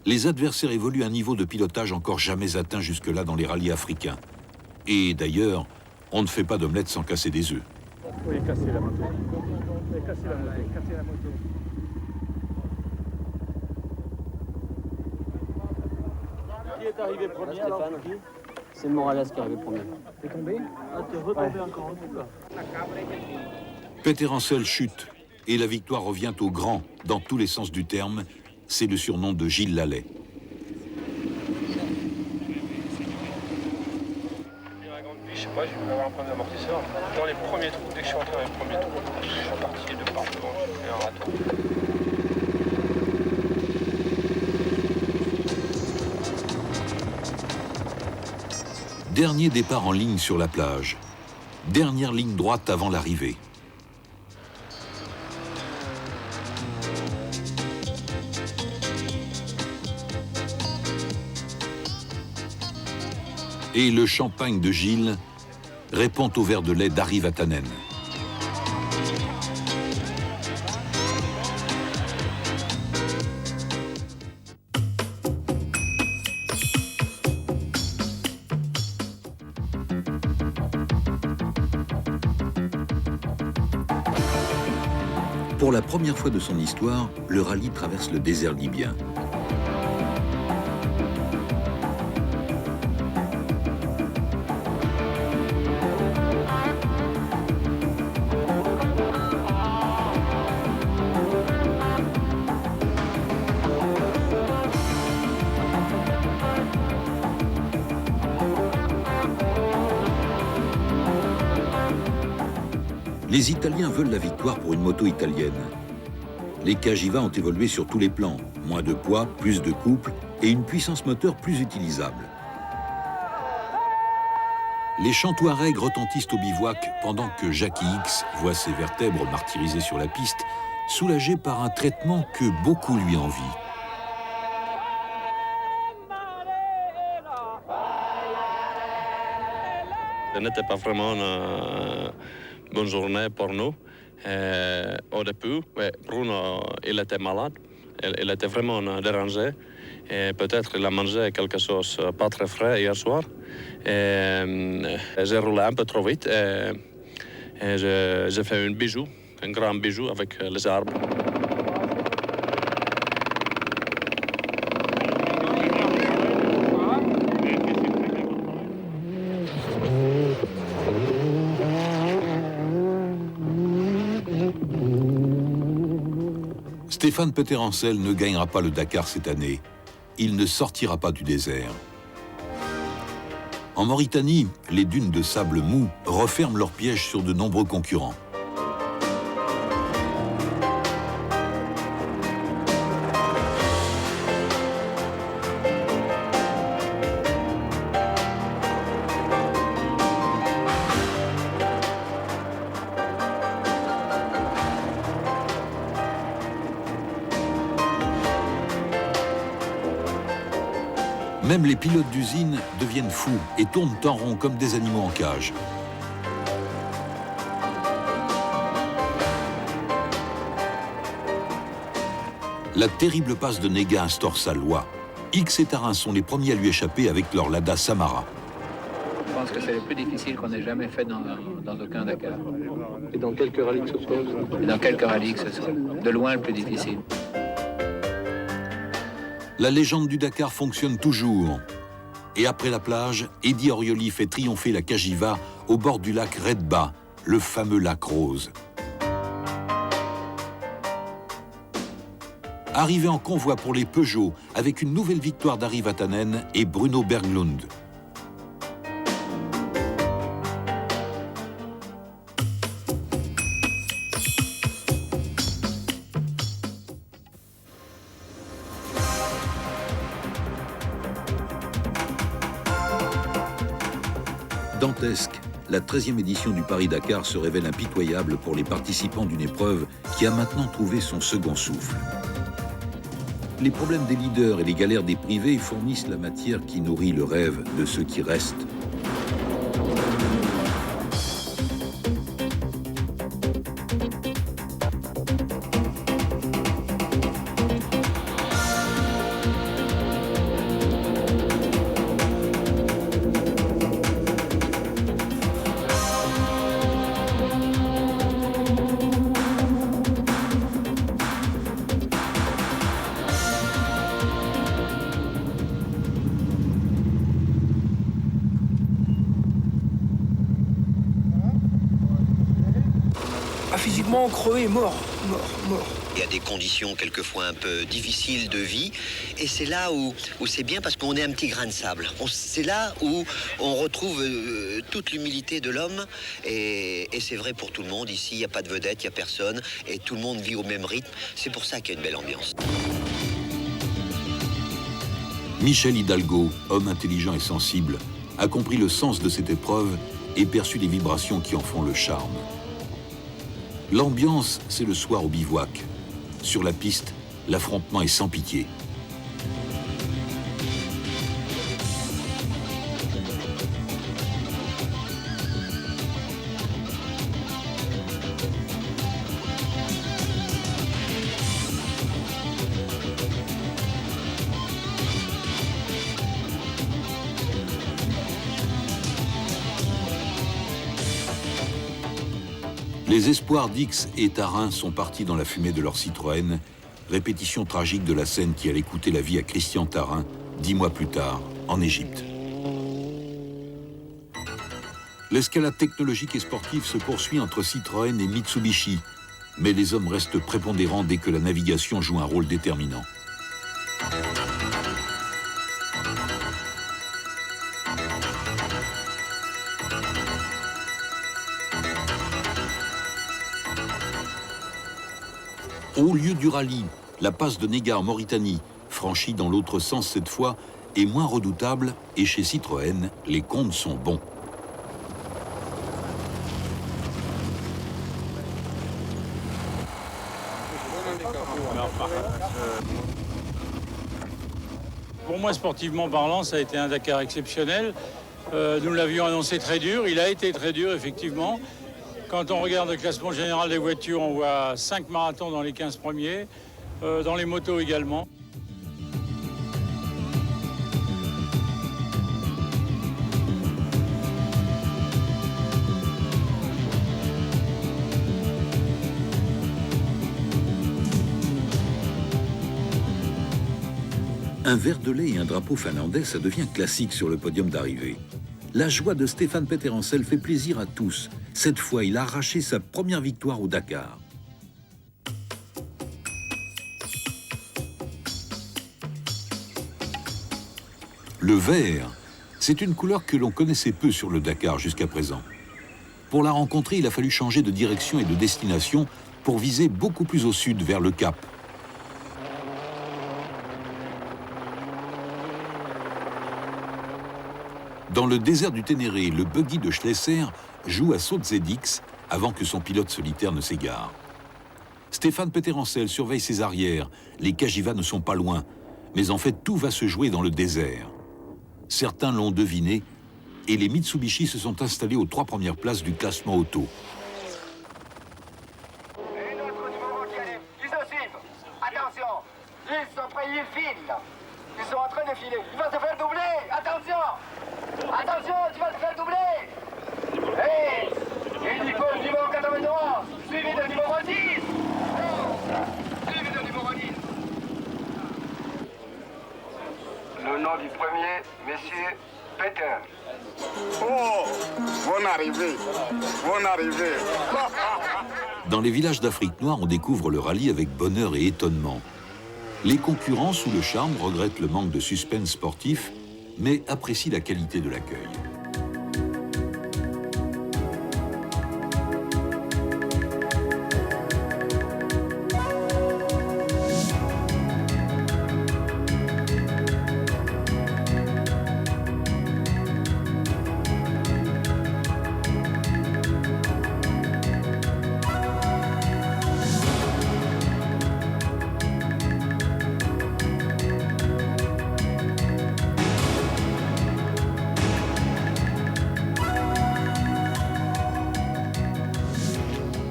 Les adversaires évoluent à un niveau de pilotage encore jamais atteint jusque-là dans les rallyes africains. Et d'ailleurs, on ne fait pas d'omelette sans casser des œufs. Vous pouvez casser la moto. Vous pouvez casser la moto. Casser la moto. Qui est arrivé premier, Stéphane? C'est Morales qui est arrivé premier. T'es tombé? Ah, t'es retombé encore en tout cas. Peter-Ancel chute et la victoire revient au grand, dans tous les sens du terme. C'est le surnom de Gilles Lallet. Je sais pas, je vais avoir un problème d'amortisseur. Dans les premiers trous, dès que je suis rentré dans les premiers trous, je suis parti de partout, j'ai fait un raton. Dernier départ en ligne sur la plage. Dernière ligne droite avant l'arrivée. Et le champagne de Gilles répond au verre de lait d'Ari Vatanen. Pour la première fois de son histoire, le rallye traverse le désert libyen. Les Italiens veulent la victoire pour une moto italienne. Les Cagiva ont évolué sur tous les plans. Moins de poids, plus de couple et une puissance moteur plus utilisable. Les chants touaregs retentissent au bivouac pendant que Jackie X voit ses vertèbres martyrisées sur la piste soulagé par un traitement que beaucoup lui envient. Ce n'était pas vraiment une bonne journée pour nous. Au début, Bruno, il était malade. Il était vraiment dérangé. Peut-être qu'il a mangé quelque chose pas très frais hier soir. J'ai roulé un peu trop vite et j'ai fait un grand bijou avec les arbres. Stéphane Peterencel ne gagnera pas le Dakar cette année. Il ne sortira pas du désert. En Mauritanie, les dunes de sable mou referment leurs pièges sur de nombreux concurrents. Même les pilotes d'usine deviennent fous et tournent en rond comme des animaux en cage. La terrible passe de Nega instaure sa loi. X et Tarin sont les premiers à lui échapper avec leur Lada Samara. Je pense que c'est le plus difficile qu'on ait jamais fait dans aucun Dakar. Et dans quelques rallyes que ce soit Et dans quelques rallyes que ce soit. De loin le plus difficile. La légende du Dakar fonctionne toujours. Et après la plage, Eddie Orioli fait triompher la Cagiva au bord du lac Redba, le fameux lac rose. Arrivé en convoi pour les Peugeot, avec une nouvelle victoire d'Ari Vatanen et Bruno Berglund. Dantesque, la 13e édition du Paris-Dakar se révèle impitoyable pour les participants d'une épreuve qui a maintenant trouvé son second souffle. Les problèmes des leaders et les galères des privés fournissent la matière qui nourrit le rêve de ceux qui restent. Physiquement crevé, mort. Il y a des conditions quelquefois un peu difficiles de vie et c'est là où c'est bien parce qu'on est un petit grain de sable. C'est là où on retrouve toute l'humilité de l'homme et c'est vrai pour tout le monde. Ici, il n'y a pas de vedette, il n'y a personne et tout le monde vit au même rythme. C'est pour ça qu'il y a une belle ambiance. Michel Hidalgo, homme intelligent et sensible, a compris le sens de cette épreuve et perçu les vibrations qui en font le charme. L'ambiance, c'est le soir au bivouac. Sur la piste, l'affrontement est sans pitié. Les espoirs d'X et Tarin sont partis dans la fumée de leur Citroën, répétition tragique de la scène qui allait coûter la vie à Christian Tarin 10 mois plus tard, en Égypte. L'escalade technologique et sportive se poursuit entre Citroën et Mitsubishi, mais les hommes restent prépondérants dès que la navigation joue un rôle déterminant. Au lieu du rallye, la passe de Nega en Mauritanie, franchie dans l'autre sens cette fois, est moins redoutable et chez Citroën, les comptes sont bons. Pour moi, sportivement parlant, ça a été un Dakar exceptionnel. Nous l'avions annoncé très dur. Il a été très dur, effectivement. Quand on regarde le classement général des voitures, on voit 5 marathons dans les 15 premiers, dans les motos également. Un verre de lait et un drapeau finlandais, ça devient classique sur le podium d'arrivée. La joie de Stéphane Peterencel fait plaisir à tous. Cette fois, il a arraché sa première victoire au Dakar. Le vert, c'est une couleur que l'on connaissait peu sur le Dakar jusqu'à présent. Pour la rencontrer, il a fallu changer de direction et de destination pour viser beaucoup plus au sud, vers le Cap. Dans le désert du Ténéré, le buggy de Schlesser joue à Sotzedix avant que son pilote solitaire ne s'égare. Stéphane Peterencel surveille ses arrières. Les Cagiva ne sont pas loin. Mais en fait, tout va se jouer dans le désert. Certains l'ont deviné et les Mitsubishi se sont installés aux 3 premières places du classement auto. Et notre numéro qui arrive, ils se suivent. Attention, ils sont prêts, ils filent. Ils sont en train de filer. Il va se faire doubler. Attention. Attention, tu vas te faire doubler. Hey, il dit le numéro 91, suivi de numéro 10. Suivi de numéro 10. Le nom du premier, messieurs Peter. Oh, bonne arrivée. Bonne arrivée. Dans les villages d'Afrique noire, on découvre le rallye avec bonheur et étonnement. Les concurrents, sous le charme, regrettent le manque de suspense sportif, mais apprécient la qualité de l'accueil.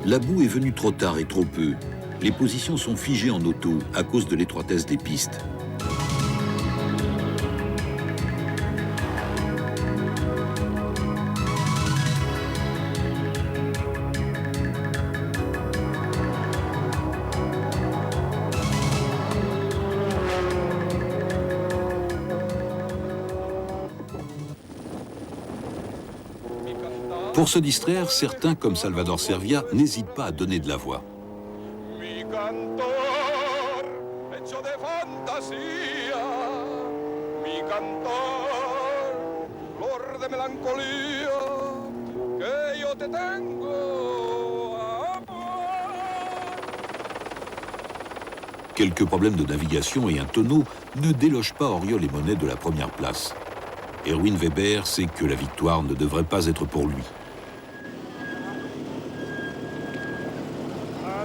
La boue est venue trop tard et trop peu. Les positions sont figées en auto à cause de l'étroitesse des pistes. Pour se distraire, certains, comme Salvador Servia, n'hésitent pas à donner de la voix. Quelques problèmes de navigation et un tonneau ne délogent pas Auriol et Monet de la première place. Erwin Weber sait que la victoire ne devrait pas être pour lui.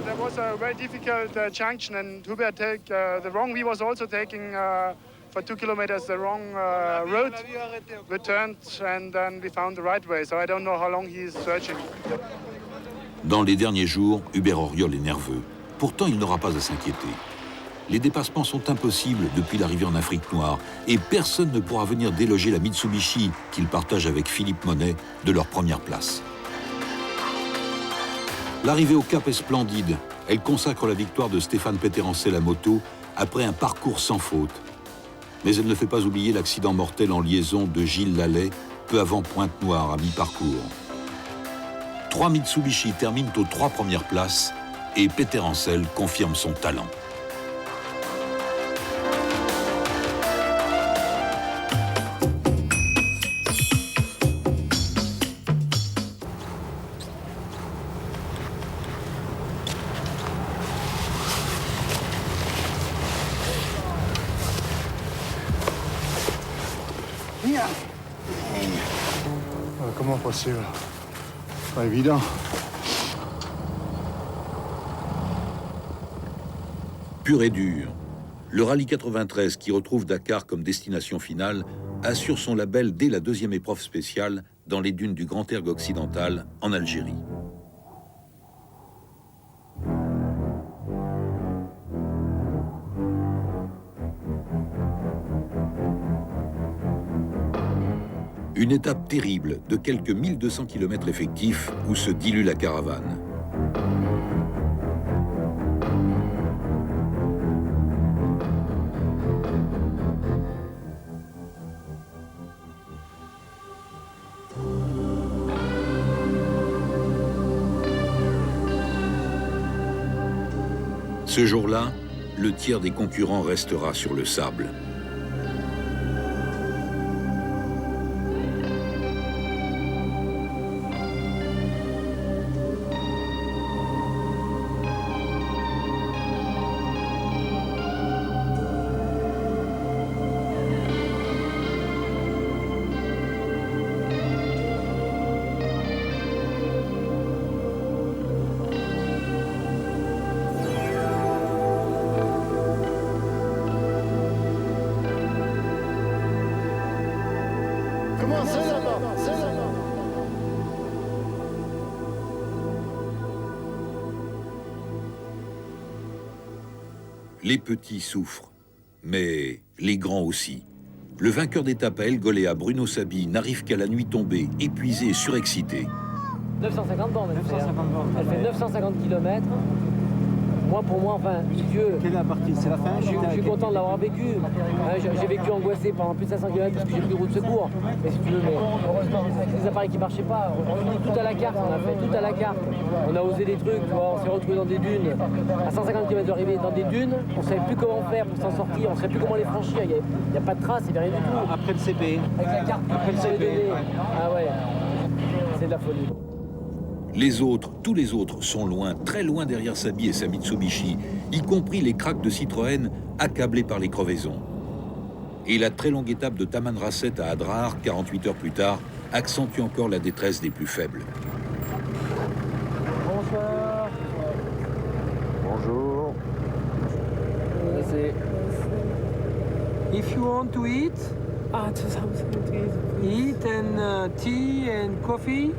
There was a very difficult junction, and Hubert took the wrong. We was also taking for 2 kilometers the wrong road. We turned and then we found the right way. So I don't know how long he is searching. Dans les derniers jours, Hubert Auriol est nerveux. Pourtant, il n'aura pas à s'inquiéter. Les dépassements sont impossibles depuis l'arrivée en Afrique noire et personne ne pourra venir déloger la Mitsubishi qu'il partage avec Philippe Monet de leur première place. L'arrivée au Cap est splendide. Elle consacre la victoire de Stéphane Peterencel à moto après un parcours sans faute. Mais elle ne fait pas oublier l'accident mortel en liaison de Gilles Lallet, peu avant Pointe-Noire à mi-parcours. 3 Mitsubishi terminent aux 3 premières places et Peterencel confirme son talent. Comment possible? Pas évident. Pur et dur, Le Rallye 93, qui retrouve Dakar comme destination finale, assure son label dès la deuxième épreuve spéciale dans les dunes du Grand Erg occidental en Algérie. Une étape terrible de quelques 1200 km effectifs où se dilue la caravane. Ce jour-là, le tiers des concurrents restera sur le sable. Les petits souffrent, mais les grands aussi. Le vainqueur d'étape à El Golea, Bruno Sabi, n'arrive qu'à la nuit tombée, épuisé et surexcité. 950 bornes, elle fait 950 km. Moi, pour moi, enfin, si Dieu... Quelle est la partie? C'est la fin? Je suis content de l'avoir vécu. J'ai vécu angoissé pendant plus de 500 km parce que j'ai pris route de secours. Mais si tu veux, heureusement, avec les appareils qui ne marchaient pas, tout à la carte, on a fait tout à la carte. On a osé des trucs, tu vois, on s'est retrouvés dans des dunes. À 150 km d'arrivée dans des dunes, on ne savait plus comment faire pour s'en sortir, on ne savait plus comment les franchir. Il n'y a pas de traces, il n'y avait rien du tout. Après le CP. Avec la carte, après le CP. Ah ouais, c'est de la folie. Les autres, tous les autres, sont loin, très loin derrière Sabi et sa Mitsubishi, y compris les cracks de Citroën accablés par les crevaisons. Et la très longue étape de Tamanrasset à Adrar, 48 heures plus tard, accentue encore la détresse des plus faibles. Bonsoir. Bonjour. If you want to eat, eat and tea and coffee.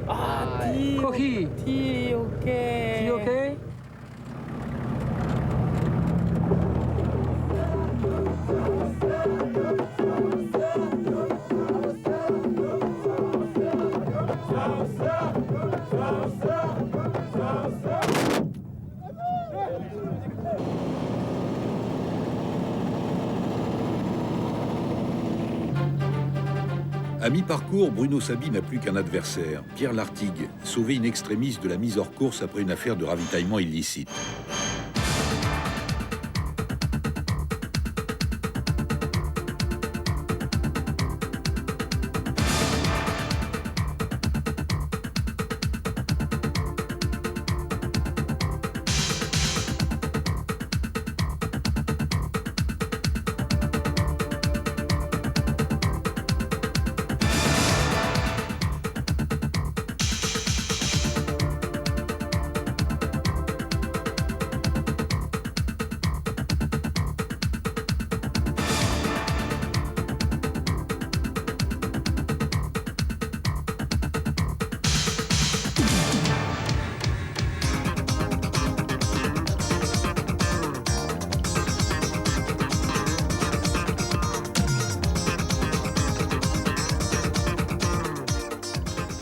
Tea. Coffee. Tea, okay. Tea, okay? À mi-parcours, Bruno Sabi n'a plus qu'un adversaire, Pierre Lartigue, sauvé in extremis de la mise hors course après une affaire de ravitaillement illicite.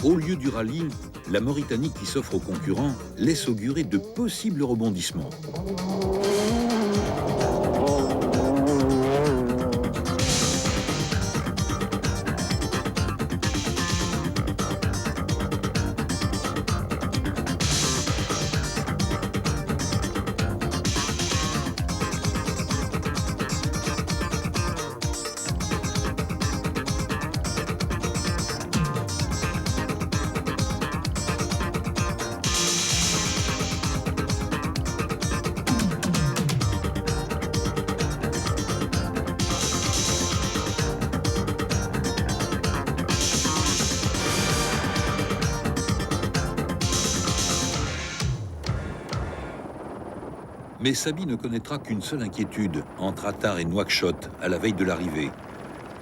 Au lieu du rallye, la Mauritanie qui s'offre aux concurrents laisse augurer de possibles rebondissements. Mais Sabi ne connaîtra qu'une seule inquiétude entre Attard et Nouakchott à la veille de l'arrivée.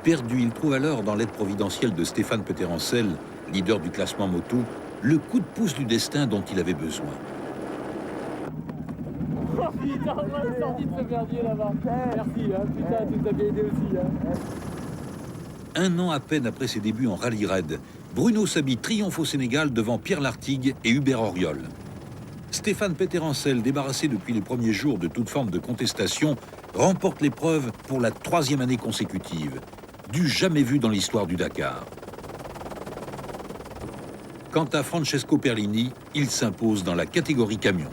Perdu, il trouve alors dans l'aide providentielle de Stéphane Peterencel, leader du classement moto, le coup de pouce du destin dont il avait besoin. Oh putain, on est sorti de ce merdier là-bas. Merci, hein, putain, tu nous as bien aidé aussi. Hein. Un an à peine après ses débuts en rallye raid, Bruno Sabi triomphe au Sénégal devant Pierre Lartigue et Hubert Auriol. Stéphane Peterencel, débarrassé depuis les premiers jours de toute forme de contestation, remporte l'épreuve pour la 3e année consécutive, du jamais vu dans l'histoire du Dakar. Quant à Francesco Perlini, il s'impose dans la catégorie camion.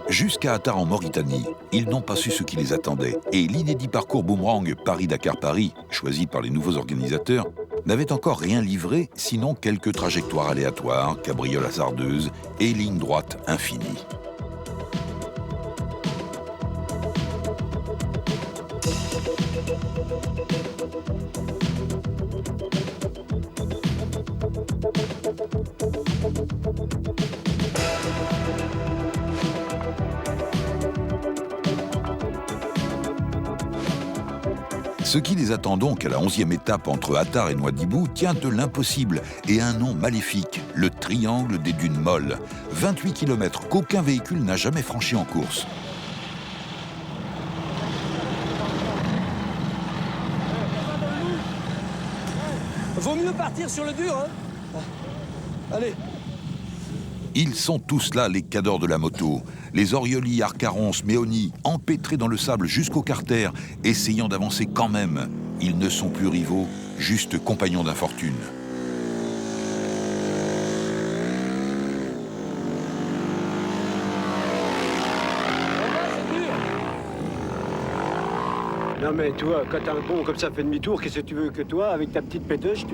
Jusqu'à Attard en Mauritanie, ils n'ont pas su ce qui les attendait. Et l'inédit parcours boomerang Paris-Dakar-Paris, choisi par les nouveaux organisateurs, n'avait encore rien livré, sinon quelques trajectoires aléatoires, cabrioles hasardeuses et lignes droites infinies. Ce qui les attend donc à la 11e étape entre Attard et Nouadhibou tient de l'impossible et un nom maléfique, le triangle des dunes molles. 28 km qu'aucun véhicule n'a jamais franchi en course. Vaut mieux partir sur le dur, hein. Allez. Ils sont tous là, les cadors de la moto. Les Orioli, Arcarons, Méoni, empêtrés dans le sable jusqu'au carter, essayant d'avancer quand même. Ils ne sont plus rivaux, juste compagnons d'infortune. Non mais toi, quand un con comme ça fait demi-tour, qu'est-ce que tu veux que toi, avec ta petite pédeuche,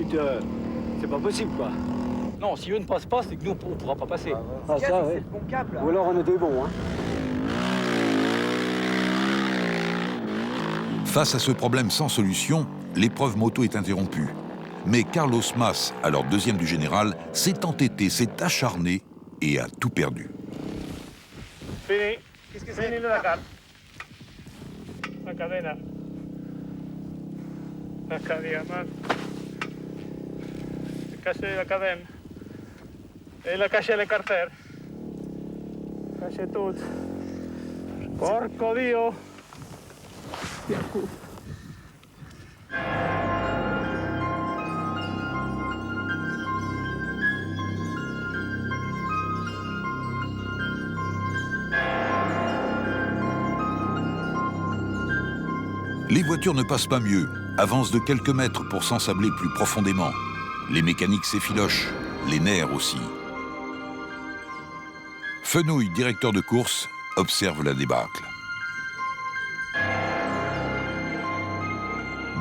c'est pas possible, quoi. Non, si eux ne passent pas, c'est que nous, on ne pourra pas passer. Ah ça, ouais. Ou alors on était bons, hein. Face à ce problème sans solution, l'épreuve moto est interrompue. Mais Carlos Mas, alors 2e du général, s'est entêté, s'est acharné et a tout perdu. Fini. Qu'est-ce que c'est? Fini le Dakar. La cadena. La cadena. J'ai cassé la cadena. Et il a caché le carter. Caché tout. Porco Dio. Les voitures ne passent pas mieux, avancent de quelques mètres pour s'ensabler plus profondément. Les mécaniques s'effilochent, les nerfs aussi. Fenouil, directeur de course, observe la débâcle.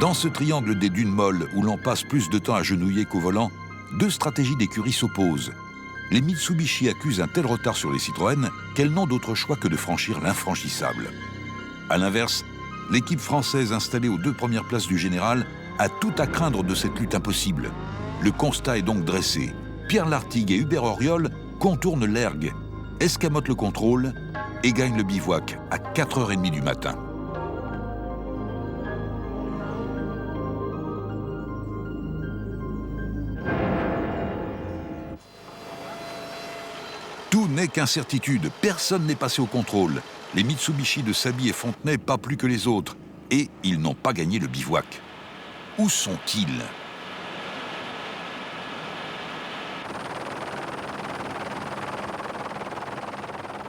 Dans ce triangle des dunes molles où l'on passe plus de temps agenouillé qu'au volant, deux stratégies d'écurie s'opposent. Les Mitsubishi accusent un tel retard sur les Citroën qu'elles n'ont d'autre choix que de franchir l'infranchissable. A l'inverse, l'équipe française installée aux 2 premières places du général a tout à craindre de cette lutte impossible. Le constat est donc dressé. Pierre Lartigue et Hubert Auriol contournent l'ergue, escamotent le contrôle et gagnent le bivouac à 4h30 du matin. Tout n'est qu'incertitude, personne n'est passé au contrôle. Les Mitsubishi de Sabi et Fontenay pas plus que les autres. Et ils n'ont pas gagné le bivouac. Où sont-ils ?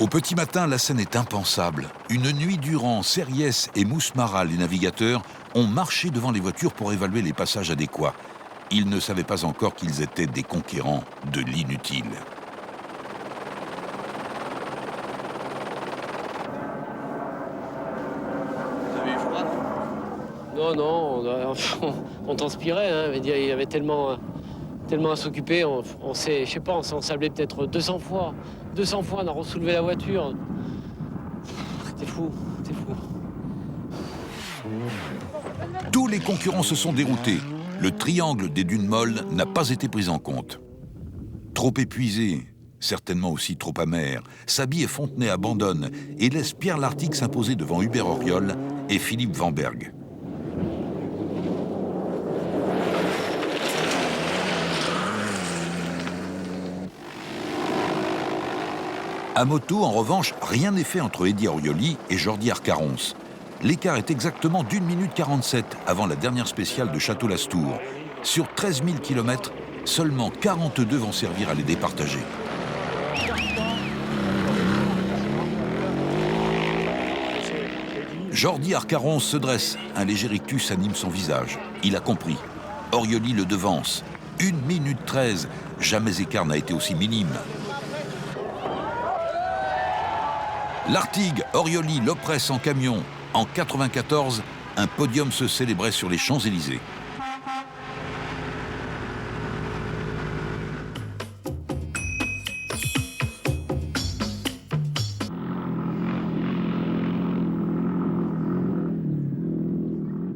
Au petit matin, la scène est impensable. Une nuit durant, Serriès et Mousmara, les navigateurs, ont marché devant les voitures pour évaluer les passages adéquats. Ils ne savaient pas encore qu'ils étaient des conquérants de l'inutile. on transpirait. Hein. Il y avait tellement à s'occuper. On s'est, je sais pas, on s'est ensablé peut-être 200 fois. 200 fois, on a ressoulevé la voiture. C'était fou, c'était fou. Tous les concurrents se sont déroutés. Le triangle des dunes molles n'a pas été pris en compte. Trop épuisé, certainement aussi trop amer, Saby et Fontenay abandonnent et laissent Pierre Lartigue s'imposer devant Hubert Auriol et Philippe Vanberg. À moto, en revanche, rien n'est fait entre Eddie Aurioli et Jordi Arcarons. L'écart est exactement d'1 minute 47 avant la dernière spéciale de Château-Lastour. Sur 13 000 km, seulement 42 vont servir à les départager. Jordi Arcarons se dresse, un léger rictus anime son visage. Il a compris. Aurioli le devance. 1 minute 13, jamais écart n'a été aussi minime. Lartigue, Aurioli l'oppresse en camion. En 1994, un podium se célébrait sur les Champs-Élysées.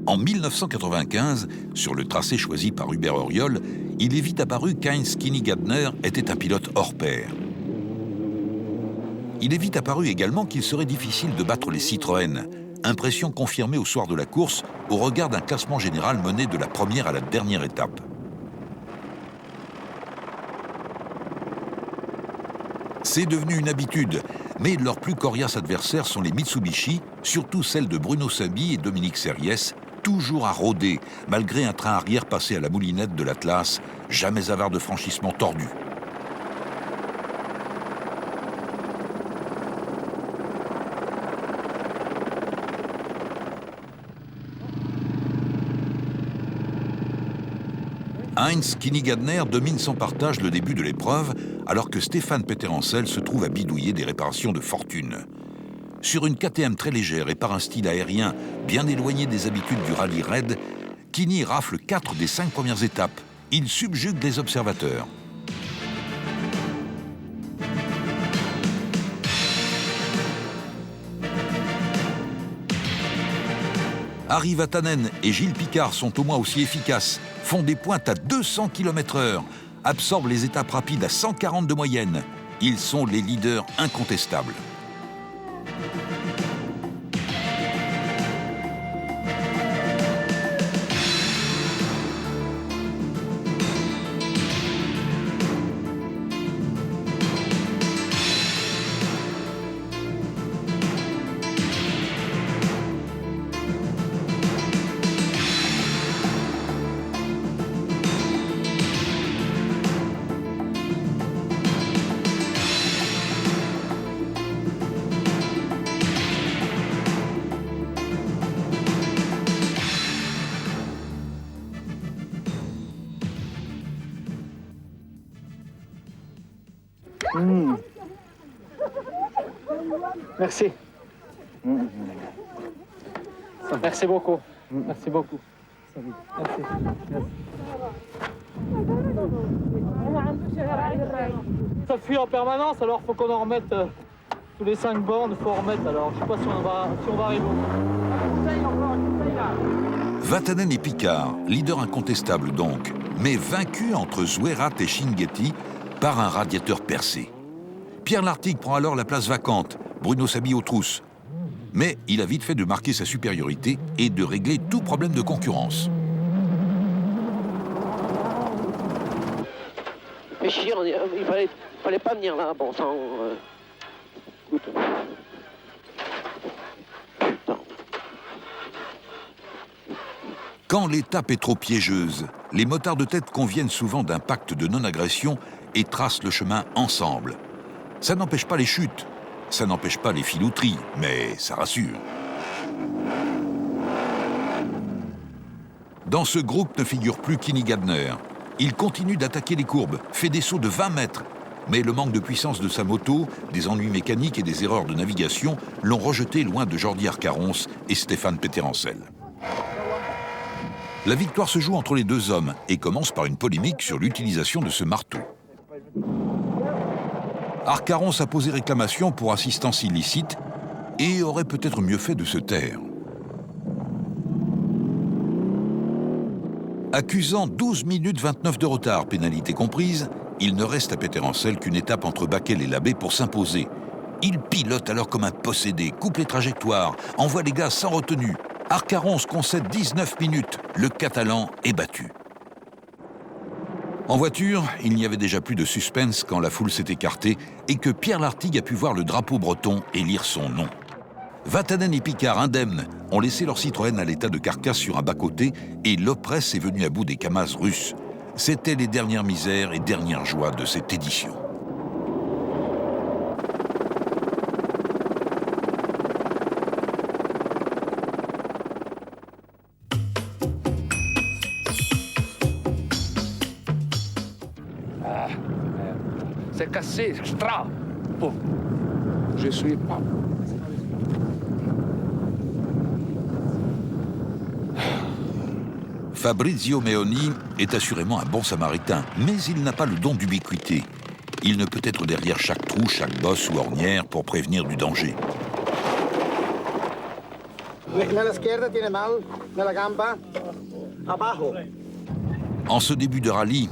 En 1995, sur le tracé choisi par Hubert Auriol, il est vite apparu qu'Heinz Kinnigadner était un pilote hors pair. Il est vite apparu également qu'il serait difficile de battre les Citroën. Impression confirmée au soir de la course, au regard d'un classement général mené de la première à la dernière étape. C'est devenu une habitude, mais leurs plus coriaces adversaires sont les Mitsubishi, surtout celles de Bruno Saby et Dominique Serriès, toujours à rôder, malgré un train arrière passé à la moulinette de l'Atlas, jamais avare de franchissement tordu. Heinz Kinnigadner domine sans partage le début de l'épreuve, alors que Stéphane Peterencel se trouve à bidouiller des réparations de fortune. Sur une KTM très légère et par un style aérien bien éloigné des habitudes du rallye raid, Kinny rafle 4 des 5 premières étapes. Il subjugue les observateurs. Harry Vatanen et Gilles Picard sont au moins aussi efficaces, font des pointes à 200 km/h, absorbent les étapes rapides à 140 de moyenne. Ils sont les leaders incontestables. Merci. Merci beaucoup. Merci beaucoup. Merci. Ça fuit en permanence, alors faut qu'on en remette tous les 5 bornes, faut en remettre. Alors je sais pas si on va arriver. Vatanen et Picard, leaders incontestables donc, mais vaincus entre Zouerat et Chinguetti par un radiateur percé. Pierre Lartigue prend alors la place vacante, Bruno Saby aux trousses. Mais il a vite fait de marquer sa supériorité et de régler tout problème de concurrence. Mais chier, il fallait pas venir là, bon sang. Écoute. Quand l'étape est trop piégeuse, les motards de tête conviennent souvent d'un pacte de non-agression et tracent le chemin ensemble. Ça n'empêche pas les chutes, ça n'empêche pas les filouteries, mais ça rassure. Dans ce groupe ne figure plus Kinnigadner. Il continue d'attaquer les courbes, fait des sauts de 20 mètres. Mais le manque de puissance de sa moto, des ennuis mécaniques et des erreurs de navigation l'ont rejeté loin de Jordi Arcarons et Stéphane Peterencel. La victoire se joue entre les deux hommes et commence par une polémique sur l'utilisation de ce marteau. Arcaronce a posé réclamation pour assistance illicite et aurait peut-être mieux fait de se taire. Accusant 12 minutes 29 de retard, pénalité comprise, il ne reste à Péterrancel qu'une étape entre Baquel et Labbé pour s'imposer. Il pilote alors comme un possédé, coupe les trajectoires, envoie les gaz sans retenue. Arcaronce concède 19 minutes, le Catalan est battu. En voiture, il n'y avait déjà plus de suspense quand la foule s'est écartée et que Pierre Lartigue a pu voir le drapeau breton et lire son nom. Vatanen et Picard, indemnes, ont laissé leur Citroën à l'état de carcasse sur un bas-côté et l'Opress est venu à bout des Kamaz russes. C'étaient les dernières misères et dernières joies de cette édition. C'est cassé, extra. Bon, je suis pas. Fabrizio Meoni est assurément un bon samaritain, mais il n'a pas le don d'ubiquité. Il ne peut être derrière chaque trou, chaque bosse ou ornière pour prévenir du danger. En ce début de rallye,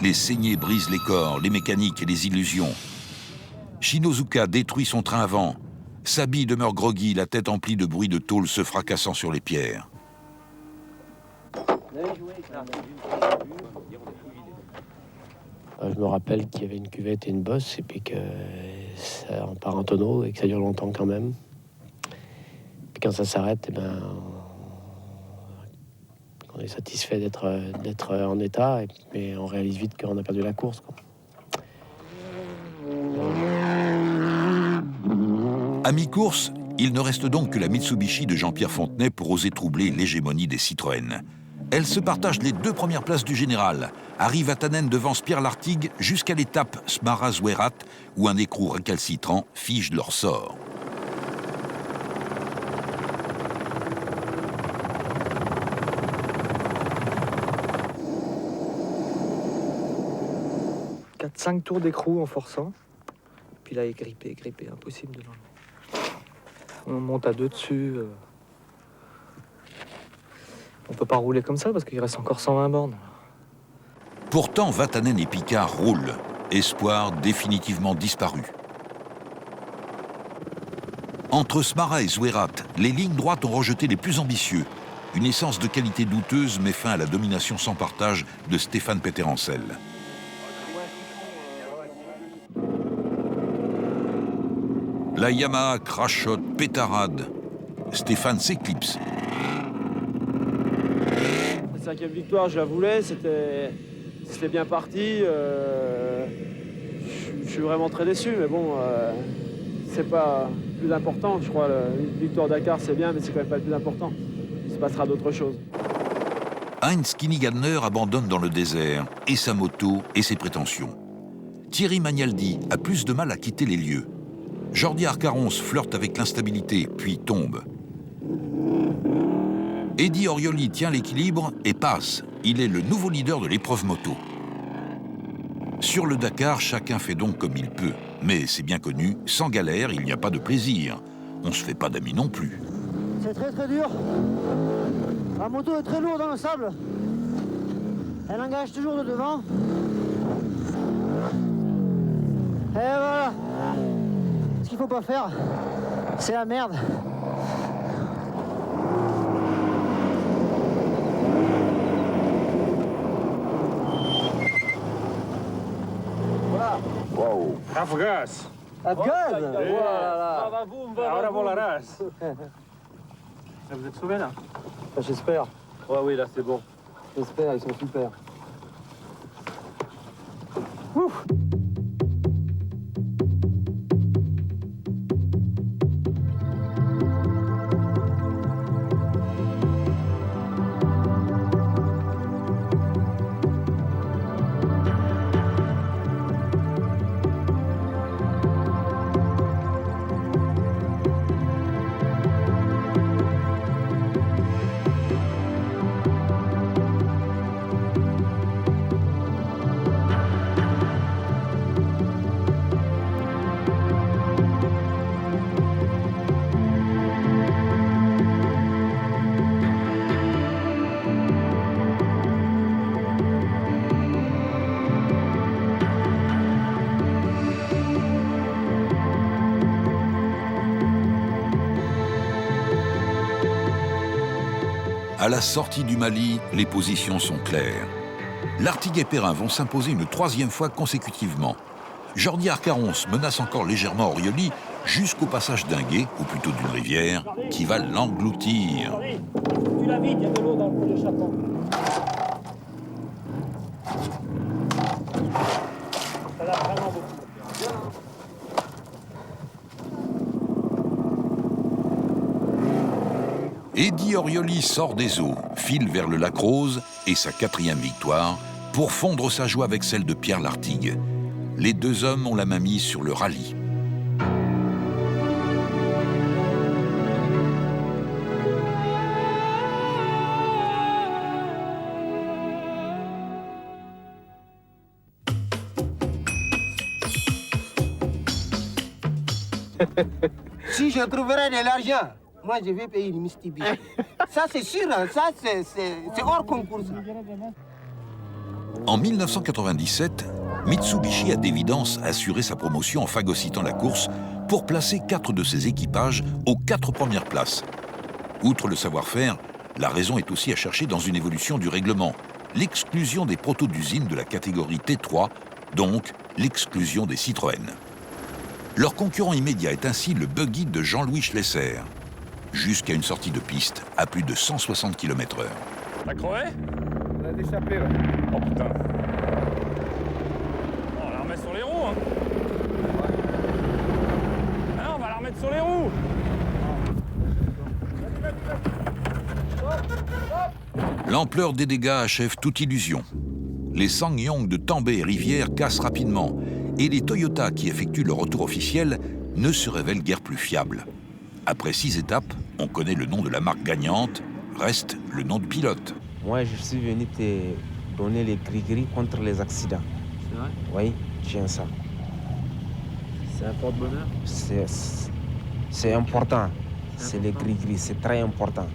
les saignées brisent les corps, les mécaniques et les illusions. Shinozuka détruit son train avant. Sabi demeure groggy, la tête emplie de bruit de tôle se fracassant sur les pierres. Je me rappelle qu'il y avait une cuvette et une bosse, et puis que ça en part un tonneau et que ça dure longtemps quand même. Puis quand ça s'arrête, eh ben, on est satisfait d'être en état, mais on réalise vite qu'on a perdu la course, quoi. À mi-course, il ne reste donc que la Mitsubishi de Jean-Pierre Fontenay pour oser troubler l'hégémonie des Citroën. Elle se partage les deux premières places du général. Arrive Vatanen devance Pierre Lartigue jusqu'à l'étape Smara-Zouerat, où un écrou récalcitrant fige leur sort. « 4-5 tours d'écrou en forçant. Puis là, il est grippé, impossible de l'enlever. On monte à deux dessus. On peut pas rouler comme ça parce qu'il reste encore 120 bornes. Pourtant, Vatanen et Picard roulent. Espoir définitivement disparu. Entre Smara et Zouerat, les lignes droites ont rejeté les plus ambitieux. Une essence de qualité douteuse met fin à la domination sans partage de Stéphane Péterrancel. La Yamaha crachote, pétarade. Stéphane s'éclipse. La 5e victoire, je la voulais, c'était bien parti. Je suis vraiment très déçu, mais bon, c'est pas plus important. Je crois une victoire Dakar, c'est bien, mais c'est quand même pas le plus important. Il se passera d'autres choses. Heinz Kinnigadner abandonne dans le désert, et sa moto, et ses prétentions. Thierry Magnaldi a plus de mal à quitter les lieux. Jordi Arcaronce flirte avec l'instabilité, puis tombe. Eddie Orioli tient l'équilibre et passe. Il est le nouveau leader de l'épreuve moto. Sur le Dakar, chacun fait donc comme il peut. Mais c'est bien connu, sans galère, il n'y a pas de plaisir. On se fait pas d'amis non plus. C'est très très dur. La moto est très lourde dans le sable. Elle engage toujours de devant. Et voilà. Ce qu'il faut pas faire, c'est la merde. Voilà. Wow. Afgaz. Afgaz. Voilà. Ahora volarás. Vous êtes sauvés là? J'espère. Ouais, oui, là c'est bon. J'espère, ils sont super. Ouf. À la sortie du Mali, les positions sont claires. L'Artigue et Perrin vont s'imposer une 3e fois consécutivement. Jordi Arcaronce menace encore légèrement Orioli jusqu'au passage d'un gué, ou plutôt d'une rivière, qui va l'engloutir. Tu l'as vite, il y a de l'eau dans le pot d'échappement. Ça l'a vraiment beaucoup. Eddy Orioli sort des eaux, file vers le lac Rose et sa 4e victoire pour fondre sa joie avec celle de Pierre Lartigue. Les deux hommes ont la main mise sur le rallye. Si je trouverais de l'argent, moi je vais payer une Mitsubishi. Ça c'est sûr, hein. Ça c'est hors concours. En 1997, Mitsubishi a d'évidence assuré sa promotion en phagocytant la course pour placer 4 de ses équipages aux 4 premières places. Outre le savoir-faire, la raison est aussi à chercher dans une évolution du règlement, l'exclusion des protos d'usine de la catégorie T3, donc l'exclusion des Citroën. Leur concurrent immédiat est ainsi le buggy de Jean-Louis Schlesser, jusqu'à une sortie de piste à plus de 160 km/h. T'as crevé? On a échappé, ouais. Oh putain. On la remet sur les roues, hein. Ah non, on va la remettre sur les roues. L'ampleur des dégâts achève toute illusion. Les SsangYong de Tambay et Rivière cassent rapidement, et les Toyota qui effectuent leur retour officiel ne se révèlent guère plus fiables. Après 6 étapes, on connaît le nom de la marque gagnante, reste le nom du pilote. Moi, je suis venu te donner les gris-gris contre les accidents. C'est vrai? Oui, tiens ça. C'est un porte-bonheur? C'est important. C'est les gris-gris, c'est très important.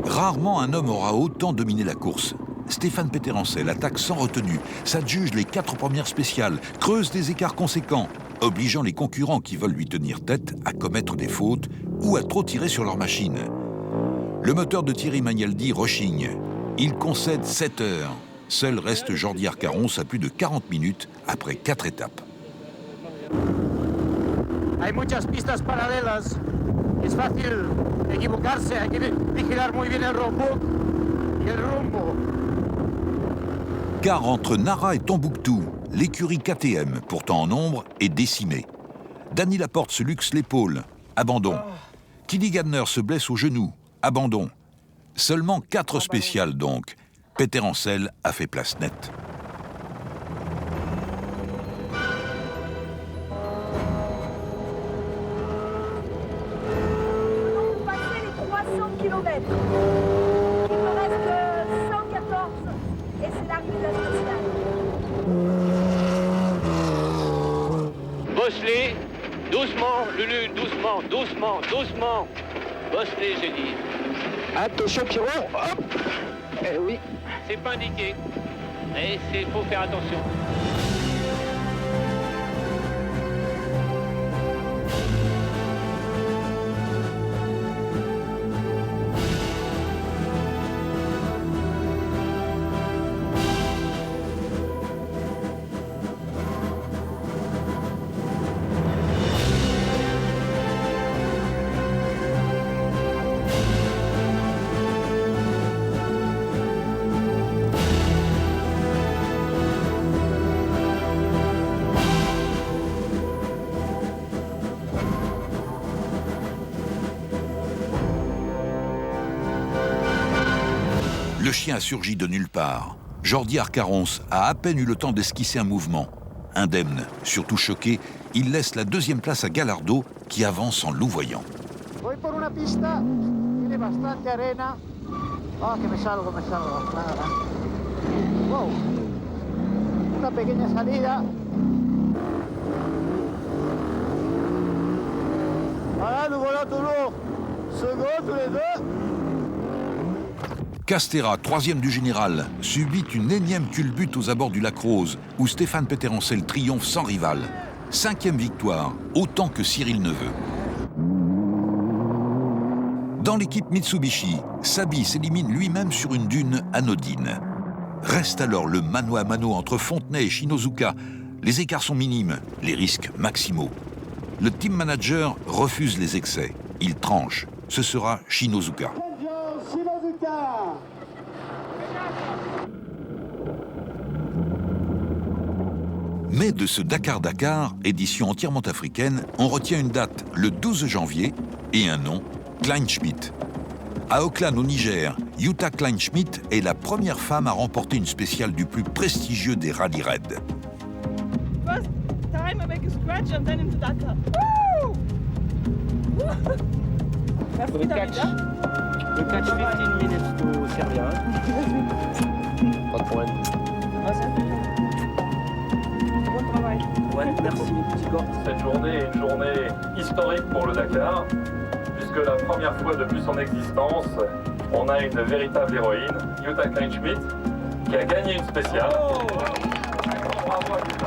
Rarement un homme aura autant dominé la course. Stéphane Péterancel attaque sans retenue, s'adjuge les 4 premières spéciales, creuse des écarts conséquents, obligeant les concurrents qui veulent lui tenir tête à commettre des fautes ou à trop tirer sur leur machine. Le moteur de Thierry Magnaldi rechigne. Il concède 7 heures. Seul reste Jordi Arcaronce à plus de 40 minutes après 4 étapes. Hay muchas pistas paralelas. Es fácil equivocarse, hay que vigilar muy bien el roadbook y el rumbo. Car entre Nara et Tombouctou, l'écurie KTM, pourtant en nombre, est décimée. Dany Laporte se luxe l'épaule, abandon. Kili Gardner se blesse au genou, abandon. Seulement 4 spéciales donc. Péterancel a fait place nette. On va passer les 300 km. Il me reste 114 et c'est l'arrivée de la spéciale. Bosse-les, doucement, Lulu, doucement, doucement, doucement. Bosse-les, j'ai dit. Attention, Pierrot, hop. Eh oui. C'est pas indiqué. Mais il faut faire attention. Le chien a surgi de nulle part. Jordi Arcaronce a à peine eu le temps d'esquisser un mouvement. Indemne, surtout choqué, il laisse la 2e place à Gallardo, qui avance en louvoyant. Voy por una pista, tiene bastante arena. Oh, que me salgo, claro. Wow. Una pequeña salida. Voilà, nous voilà toujours seconds tous les deux. Castera, 3e du général, subit une énième culbute aux abords du lac Rose, où Stéphane Péterancel triomphe sans rival. 5e victoire, autant que Cyril Neveu. Dans l'équipe Mitsubishi, Saby s'élimine lui-même sur une dune anodine. Reste alors le mano à mano entre Fontenay et Shinozuka. Les écarts sont minimes, les risques maximaux. Le team manager refuse les excès. Il tranche. Ce sera Shinozuka. Mais de ce Dakar-Dakar, édition entièrement africaine, on retient une date, le 12 janvier, et un nom, Kleinschmidt. À Auckland, au Niger, Jutta Kleinschmidt est la première femme à remporter une spéciale du plus prestigieux des rallye raids. First time I make a scratch and then into Dakar. Woo! Le catch 15 minutes to Serbia. Pas de problème. Bon travail. Ouais, merci petit gars. Cette journée est une journée historique pour le Dakar, puisque la première fois depuis son existence, on a une véritable héroïne, Jutta Kleinschmidt, qui a gagné une spéciale. Bravo à Jutta.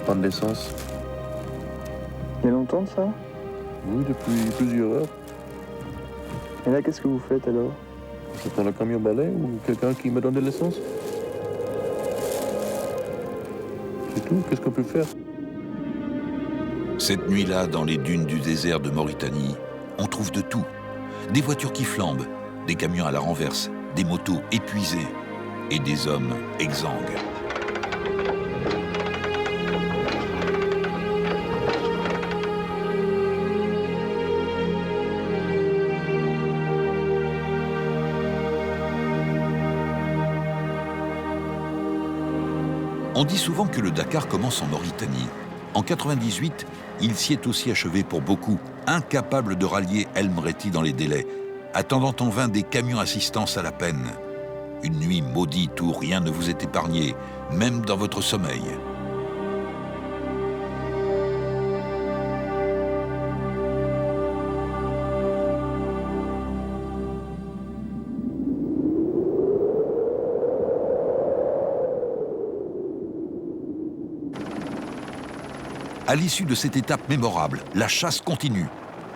Panne d'essence. Il y a longtemps de ça? Oui, depuis plusieurs heures. Et là, qu'est-ce que vous faites alors? J'attends le camion balai ou quelqu'un qui me donne de l'essence. C'est tout, qu'est-ce qu'on peut faire? Cette nuit-là, dans les dunes du désert de Mauritanie, on trouve de tout. Des voitures qui flambent, des camions à la renverse, des motos épuisées et des hommes exsangues. On dit souvent que le Dakar commence en Mauritanie. En 98, il s'y est aussi achevé pour beaucoup, incapable de rallier El Mreti dans les délais, attendant en vain des camions assistance à la peine. Une nuit maudite où rien ne vous est épargné, même dans votre sommeil. À l'issue de cette étape mémorable, la chasse continue.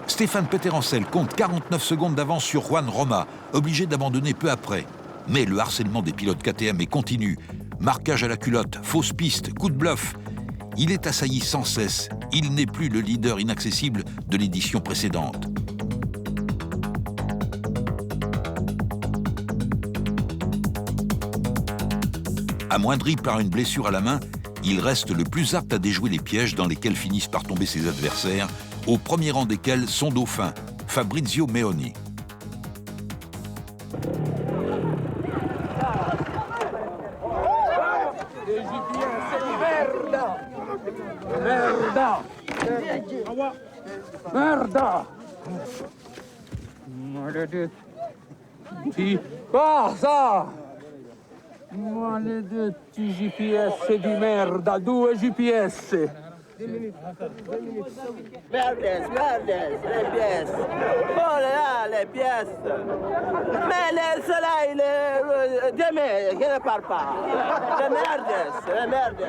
Stéphane Peterencel compte 49 secondes d'avance sur Juan Roma, obligé d'abandonner peu après. Mais le harcèlement des pilotes KTM est continu. Marquage à la culotte, fausse piste, coup de bluff. Il est assailli sans cesse. Il n'est plus le leader inaccessible de l'édition précédente. Amoindri par une blessure à la main, il reste le plus apte à déjouer les pièges dans lesquels finissent par tomber ses adversaires, au premier rang desquels son dauphin, Fabrizio Meoni. Merda! Maledetto. Cosa? Maledetti GPS di merda, 2 GPS. Merdes, les pièces. Oh là, les pièces. Mais le soleil, demain, je ne parle pas. Les merdes.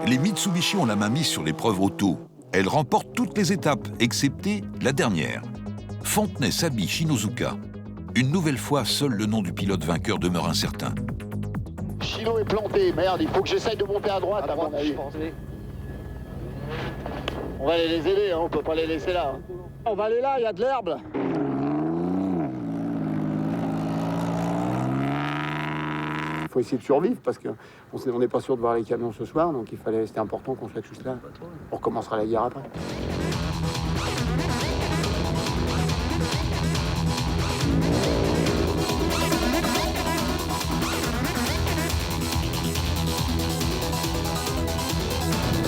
Les Mitsubishi ont la main mise sur l'épreuve auto. Elles remportent toutes les étapes, excepté la dernière. Fontenay, Saby, Shinozuka. Une nouvelle fois, seul le nom du pilote vainqueur demeure incertain. Chino est planté, merde, il faut que j'essaye de monter à droite, à mon avis. On va les aider, hein, on peut pas les laisser là. On va aller là, il y a de l'herbe. Il faut essayer de survivre parce qu'on n'est pas sûr de voir les camions ce soir, donc c'était important qu'on soit juste là. On recommencera la guerre après.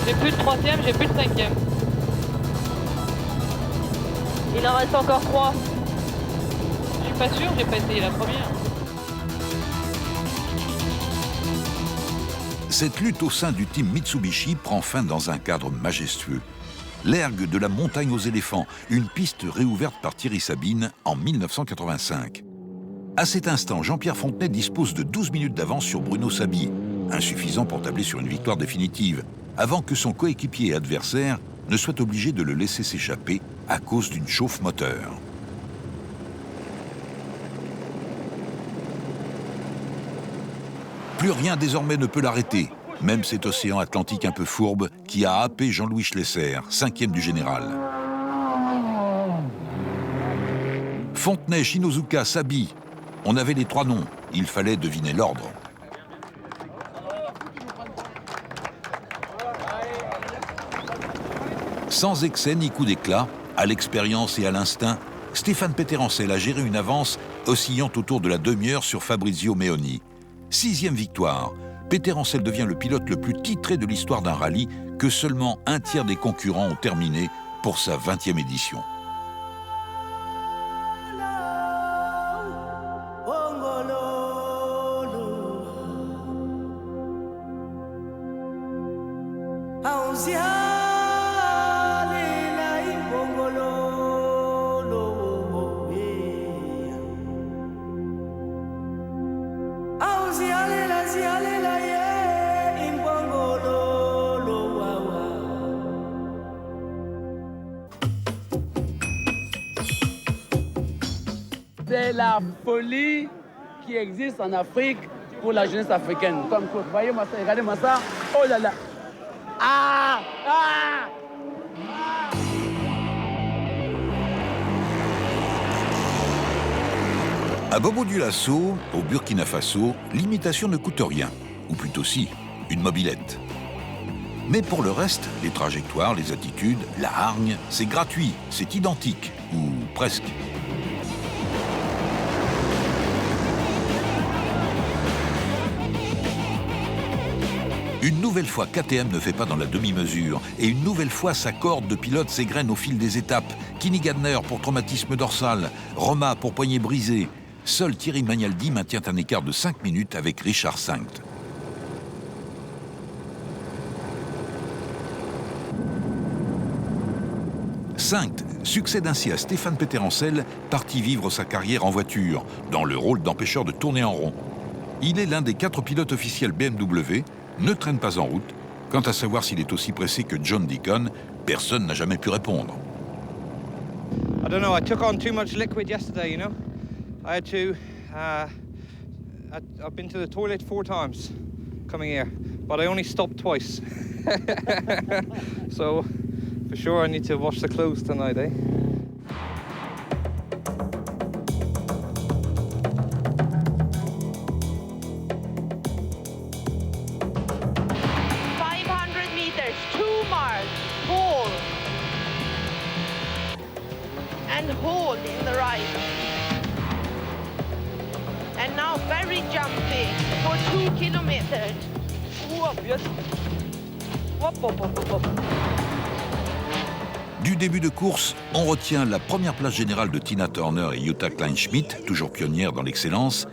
J'ai plus de 3e, j'ai plus de 5e. Il Il en reste encore 3. Je suis pas sûre, j'ai pas essayé la première. Cette lutte au sein du team Mitsubishi prend fin dans un cadre majestueux. L'ergue de la montagne aux éléphants, une piste réouverte par Thierry Sabine en 1985. À cet instant, Jean-Pierre Fontenay dispose de 12 minutes d'avance sur Bruno Sabi, insuffisant pour tabler sur une victoire définitive, avant que son coéquipier et adversaire ne soit obligé de le laisser s'échapper à cause d'une chauffe moteur. Plus rien désormais ne peut l'arrêter, même cet océan Atlantique un peu fourbe qui a happé Jean-Louis Schlesser, 5e du général. Fontenay, Shinozuka, Sabi, on avait les 3 noms, il fallait deviner l'ordre. Sans excès ni coup d'éclat, à l'expérience et à l'instinct, Stéphane Peterencel a géré une avance oscillant autour de la demi-heure sur Fabrizio Meoni. 6e victoire, Peterencel devient le pilote le plus titré de l'histoire d'un rallye que seulement un tiers des concurrents ont terminé pour sa 20e édition. C'est la folie qui existe en Afrique pour la jeunesse africaine. Comme vous voyez, moi, regardez-moi ça. Oh là là. Ah! Ah! À Bobo Dioulasso, au Burkina Faso, l'imitation ne coûte rien, ou plutôt si, une mobilette. Mais pour le reste, les trajectoires, les attitudes, la hargne, c'est gratuit, c'est identique, ou presque. Une nouvelle fois, KTM ne fait pas dans la demi-mesure. Et une nouvelle fois, sa corde de pilote s'égrène au fil des étapes. Kenny Gardner pour traumatisme dorsal, Roma pour poignet brisé. Seul Thierry Magnaldi maintient un écart de 5 minutes avec Richard Sankt. Sankt succède ainsi à Stéphane Peterencel, parti vivre sa carrière en voiture, dans le rôle d'empêcheur de tourner en rond. Il est l'un des 4 pilotes officiels BMW, ne traîne pas en route. Quant à savoir s'il est aussi pressé que John Deacon, personne n'a jamais pu répondre. I don't know, I took on too much liquid yesterday, you know. I had to, I've been to the toilet 4 times coming here, but I only stopped twice. So, for sure I need to wash the clothes tonight, eh? And hold in the right. And now very jumpy for 2 kilometers. Du début de course, on retient la première place générale de Tina Turner et Jutta Kleinschmidt, toujours pionnières dans l'excellence,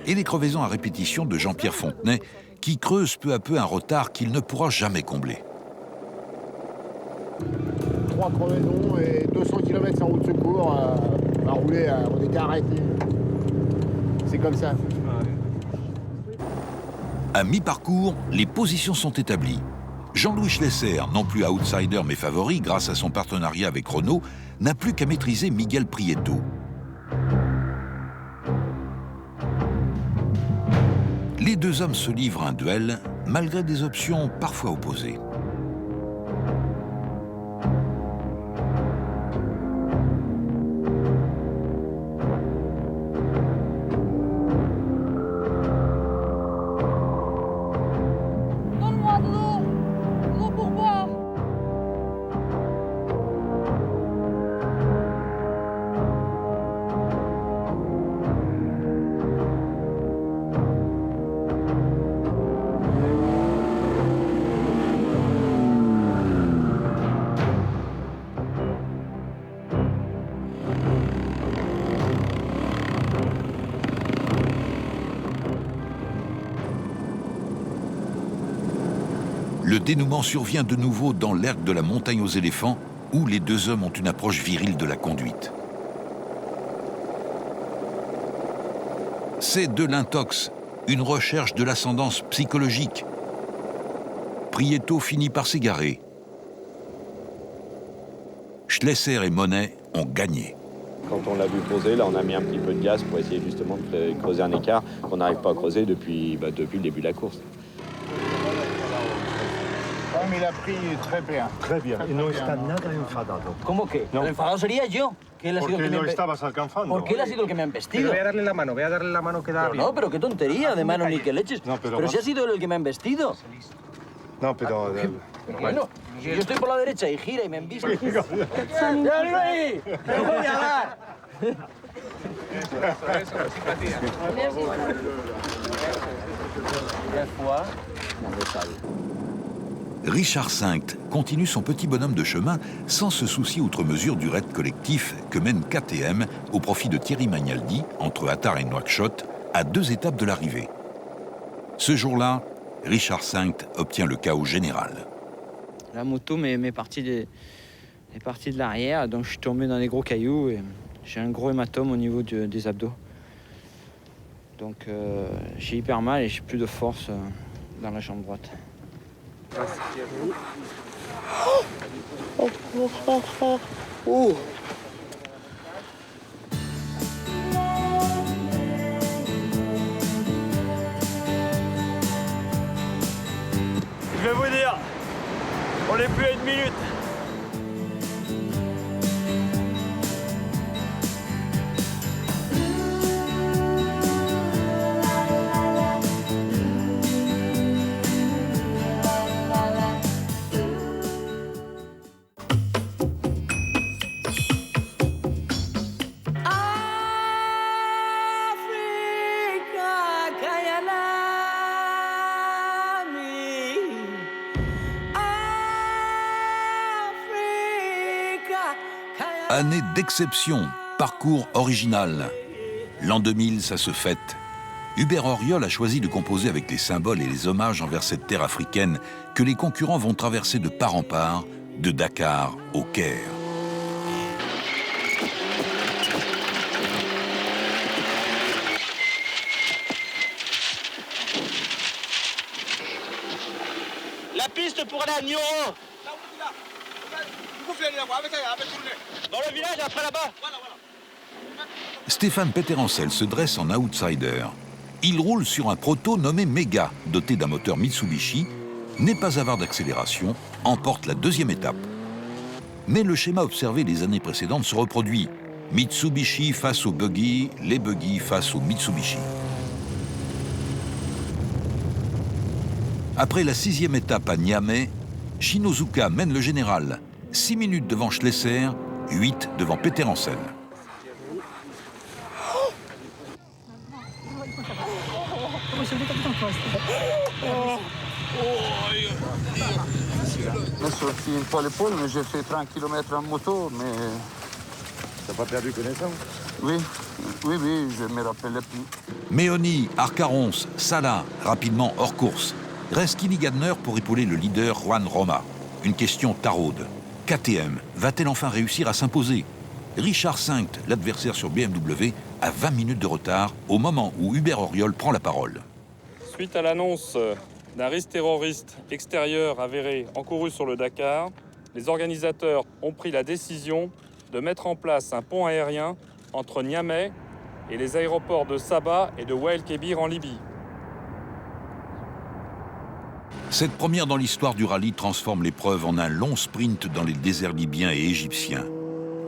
et les crevaisons à répétition de Jean-Pierre Fontenay, qui creuse peu à peu un retard qu'il ne pourra jamais combler. 3 crevaisons et 200 km sans route de secours à rouler, on était arrêtés. C'est comme ça. À mi-parcours, les positions sont établies. Jean-Louis Schlesser, non plus outsider mais favori grâce à son partenariat avec Renault, n'a plus qu'à maîtriser Miguel Prieto. Les 2 hommes se livrent un duel, malgré des options parfois opposées. Le dénouement survient de nouveau dans l'ergue de la montagne aux éléphants, où les deux hommes ont une approche virile de la conduite. C'est de l'intox, une recherche de l'ascendance psychologique. Prieto finit par s'égarer. Schlesser et Monet ont gagné. Quand on l'a vu poser, là, on a mis un petit peu de gaz pour essayer justement de creuser un écart qu'on n'arrive pas à creuser depuis le début de la course. Mais il a pris très bien. Très bien. Y no está nada enfadado. ¿Cómo que? No. El enfadado sería yo. Que él ha sido el que no me estabas alcanzando. Porque él ha sido el que me ha embestido. Voy a darle la mano, queda bien. No, pero qué tontería de mano ni que leches. No, pero si ha sido él el que me ha embestido. No, pero... Bueno, si yo estoy por la derecha y gira y me embiste. ¡Ya, Luis! ¡Me voy a dar! Richard V continue son petit bonhomme de chemin sans se soucier outre mesure du raid collectif que mène KTM au profit de Thierry Magnaldi, entre Attard et Nouakchott, à 2 étapes de l'arrivée. Ce jour-là, Richard V obtient le chaos général. La moto m'est partie de l'arrière, donc je suis tombé dans les gros cailloux et j'ai un gros hématome au niveau des abdos. Donc j'ai hyper mal et j'ai plus de force dans la jambe droite. Je vais vous dire, on n'est plus à 1 minute. Année d'exception, parcours original. L'an 2000, ça se fête. Hubert Auriol a choisi de composer avec les symboles et les hommages envers cette terre africaine que les concurrents vont traverser de part en part, de Dakar au Caire. La piste pour aller à Nioro. Dans le village, après là-bas. Stéphane Peterencel se dresse en outsider. Il roule sur un proto nommé Mega, doté d'un moteur Mitsubishi, n'est pas avare d'accélération, emporte la 2e étape. Mais le schéma observé les années précédentes se reproduit. Mitsubishi face aux buggy, les buggy face aux Mitsubishi. Après la 6e étape à Niamey, Shinozuka mène le général. 6 minutes devant Schlesser, 8 devant Peterencel. Je me suis sorti une fois l'épaule, mais j'ai fait 30 km en moto, mais... T'as pas perdu connaissance? Oui, je me rappelais plus. Méoni, Arcarons, Salah, rapidement hors course. Reste Kili Gardner pour épauler le leader Juan Roma. Une question taraude. KTM va-t-elle enfin réussir à s'imposer? Richard V, l'adversaire sur BMW, a 20 minutes de retard au moment où Hubert Auriol prend la parole. Suite à l'annonce d'un risque terroriste extérieur avéré encouru sur le Dakar, les organisateurs ont pris la décision de mettre en place un pont aérien entre Niamey et les aéroports de Saba et de Wael Kébir en Libye. Cette première dans l'histoire du rallye transforme l'épreuve en un long sprint dans les déserts libyens et égyptiens.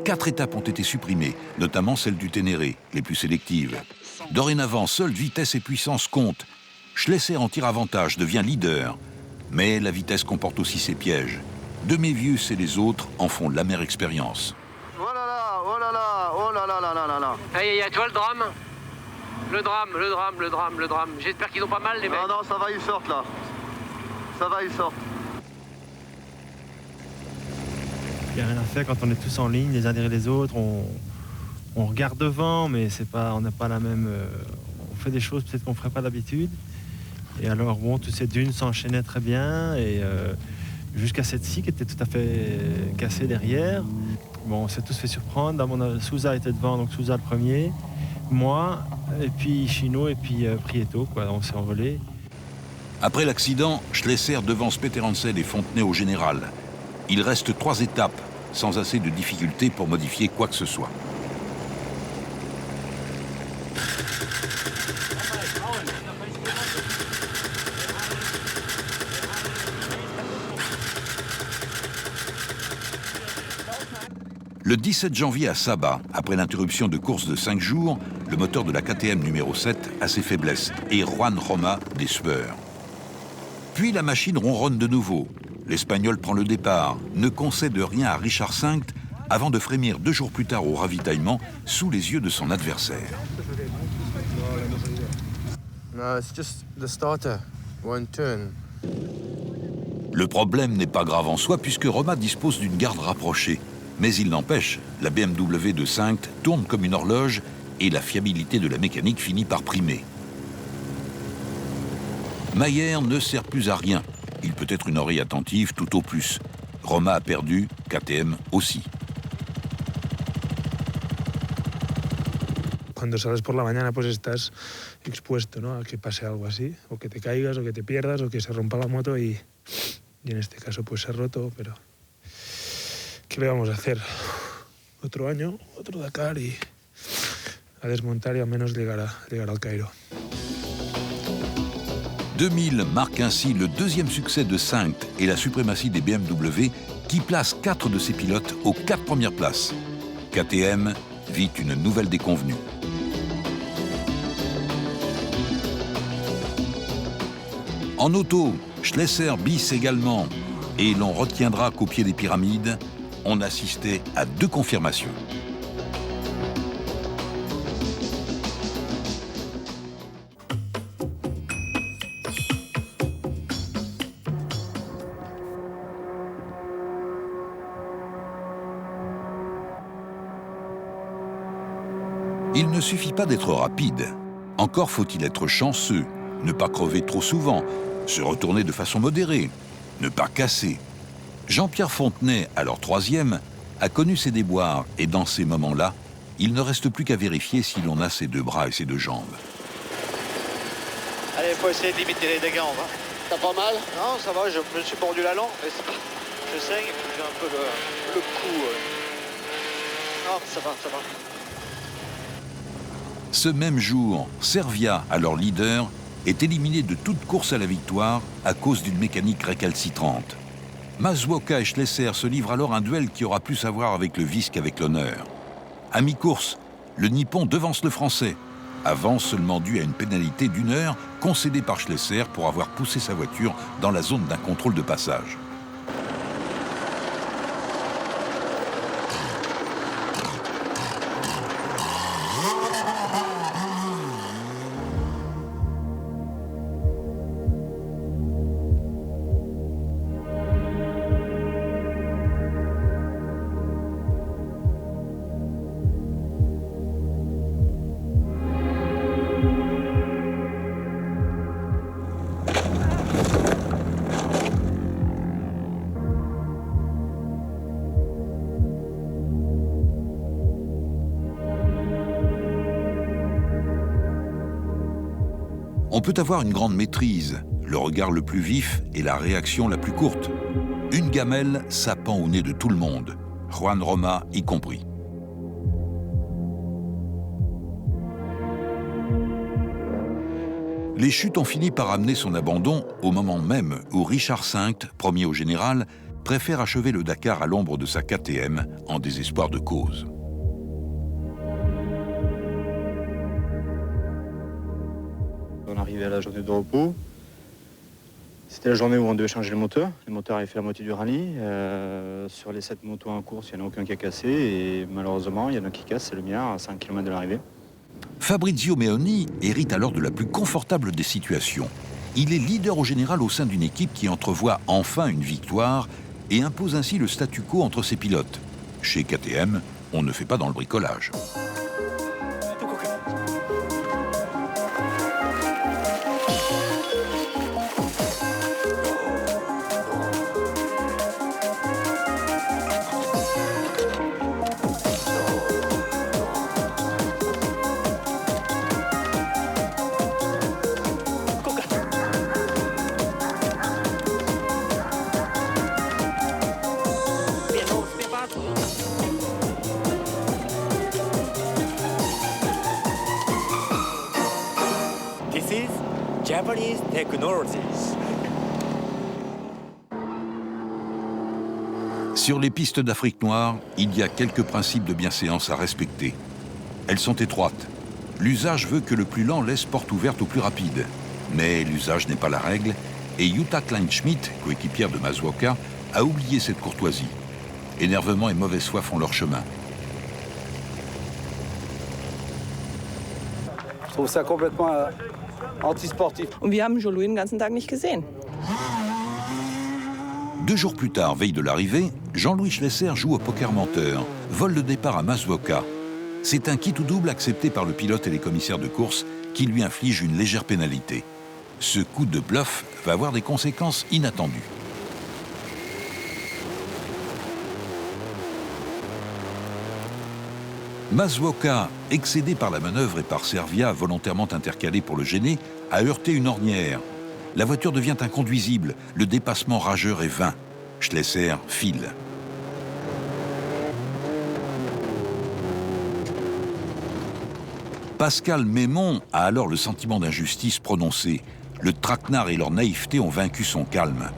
4 étapes ont été supprimées, notamment celle du Ténéré, les plus sélectives. Dorénavant, seule vitesse et puissance comptent. Schlesser en tire avantage, devient leader. Mais la vitesse comporte aussi ses pièges. De Mévius et les autres en font l'amère expérience. Oh là là, oh là là, oh là là là là là là. Aïe, tu vois le drame? Le drame. J'espère qu'ils ont pas mal, les mecs. Non, ça va, ils sortent là. Ça va, ils sortent. Il n'y a rien à faire quand on est tous en ligne, les uns derrière les autres. On regarde devant, mais c'est pas, on n'a pas la même... on fait des choses peut-être qu'on ne ferait pas d'habitude. Et alors, bon, toutes ces dunes s'enchaînaient très bien, et jusqu'à cette scie qui était tout à fait cassée derrière. Bon, on s'est tous fait surprendre. Souza était devant, donc Souza le premier, moi, et puis Chino, et puis Prieto, quoi. On s'est envolé. Après l'accident, Schlesser devance Peter Hansel et Fontenay au général. Il reste 3 étapes, sans assez de difficultés pour modifier quoi que ce soit. Le 17 janvier à Saba, après l'interruption de course de 5 jours, le moteur de la KTM numéro 7 a ses faiblesses et Juan Roma des sueurs. Puis la machine ronronne de nouveau. L'Espagnol prend le départ, ne concède rien à Richard V avant de frémir 2 jours plus tard au ravitaillement sous les yeux de son adversaire. No, it's just the starter. One turn. Le problème n'est pas grave en soi puisque Roma dispose d'une garde rapprochée. Mais il n'empêche, la BMW de Sainct tourne comme une horloge et la fiabilité de la mécanique finit par primer. Mayer ne sert plus à rien. Il peut être une oreille attentive tout au plus. Roma a perdu, KTM aussi. Cuando sales por la mañana pues estás expuesto, ¿no? A que pase algo así, o que te caigas, o que te pierdas, o que se rompa la moto y en este caso pues se ha roto, pero ¿qué le vamos a hacer? Otro año, otro Dakar y a desmontar y al menos llegar al Cairo. 2000 marque ainsi le 2e succès de Sainct et la suprématie des BMW qui place 4 de ses pilotes aux 4 premières places. KTM vit une nouvelle déconvenue. En auto, Schlesser bis également. Et l'on retiendra qu'au pied des pyramides, on assistait à 2 confirmations. Il ne suffit pas d'être rapide. Encore faut-il être chanceux, ne pas crever trop souvent, se retourner de façon modérée, ne pas casser. Jean-Pierre Fontenay, alors 3e, a connu ses déboires et dans ces moments-là, il ne reste plus qu'à vérifier si l'on a ses 2 bras et ses 2 jambes. Allez, il faut essayer de limiter les dégâts, on va. T'as pas mal? Non, ça va, je me suis mordu la langue, mais je saigne, j'ai un peu le cou. Non, ça va, ça va. Ce même jour, Servia, alors leader, est éliminé de toute course à la victoire à cause d'une mécanique récalcitrante. Masuoka et Schlesser se livrent alors un duel qui aura plus à voir avec le vice qu'avec l'honneur. À mi-course, le Nippon devance le Français, avance seulement dû à une pénalité d'1 heure concédée par Schlesser pour avoir poussé sa voiture dans la zone d'un contrôle de passage. On peut avoir une grande maîtrise, le regard le plus vif et la réaction la plus courte. Une gamelle sapant au nez de tout le monde, Juan Roma y compris. Les chutes ont fini par amener son abandon au moment même où Richard V, premier au général, préfère achever le Dakar à l'ombre de sa KTM en désespoir de cause. On arrivait à la journée de repos. C'était la journée où on devait changer le moteur. Le moteur avait fait la moitié du rallye. Sur les 7 motos en course, il n'y en a aucun qui a cassé. Et malheureusement, il y en a qui cassent, c'est le mien, à 5 km de l'arrivée. Fabrizio Meoni hérite alors de la plus confortable des situations. Il est leader au général au sein d'une équipe qui entrevoit enfin une victoire et impose ainsi le statu quo entre ses pilotes. Chez KTM, on ne fait pas dans le bricolage. Japanese technologies. Sur les pistes d'Afrique noire, il y a quelques principes de bienséance à respecter. Elles sont étroites. L'usage veut que le plus lent laisse porte ouverte au plus rapide. Mais l'usage n'est pas la règle, et Jutta Kleinschmidt, coéquipière de Masuoka, a oublié cette courtoisie. Énervement et mauvaise foi font leur chemin. Je trouve ça complètement antisportif. Und wir haben Jean-Louis den ganzen Tag nicht gesehen. 2 jours plus tard, veille de l'arrivée, Jean-Louis Schlesser joue au poker menteur, vole le départ à Masuoka. C'est un kit ou double accepté par le pilote et les commissaires de course qui lui infligent une légère pénalité. Ce coup de bluff va avoir des conséquences inattendues. Masuoka, excédé par la manœuvre et par Servia, volontairement intercalé pour le gêner, a heurté une ornière. La voiture devient inconduisible, le dépassement rageur est vain. Schlesser file. Pascal Mémon a alors le sentiment d'injustice prononcé. Le traquenard et leur naïveté ont vaincu son calme.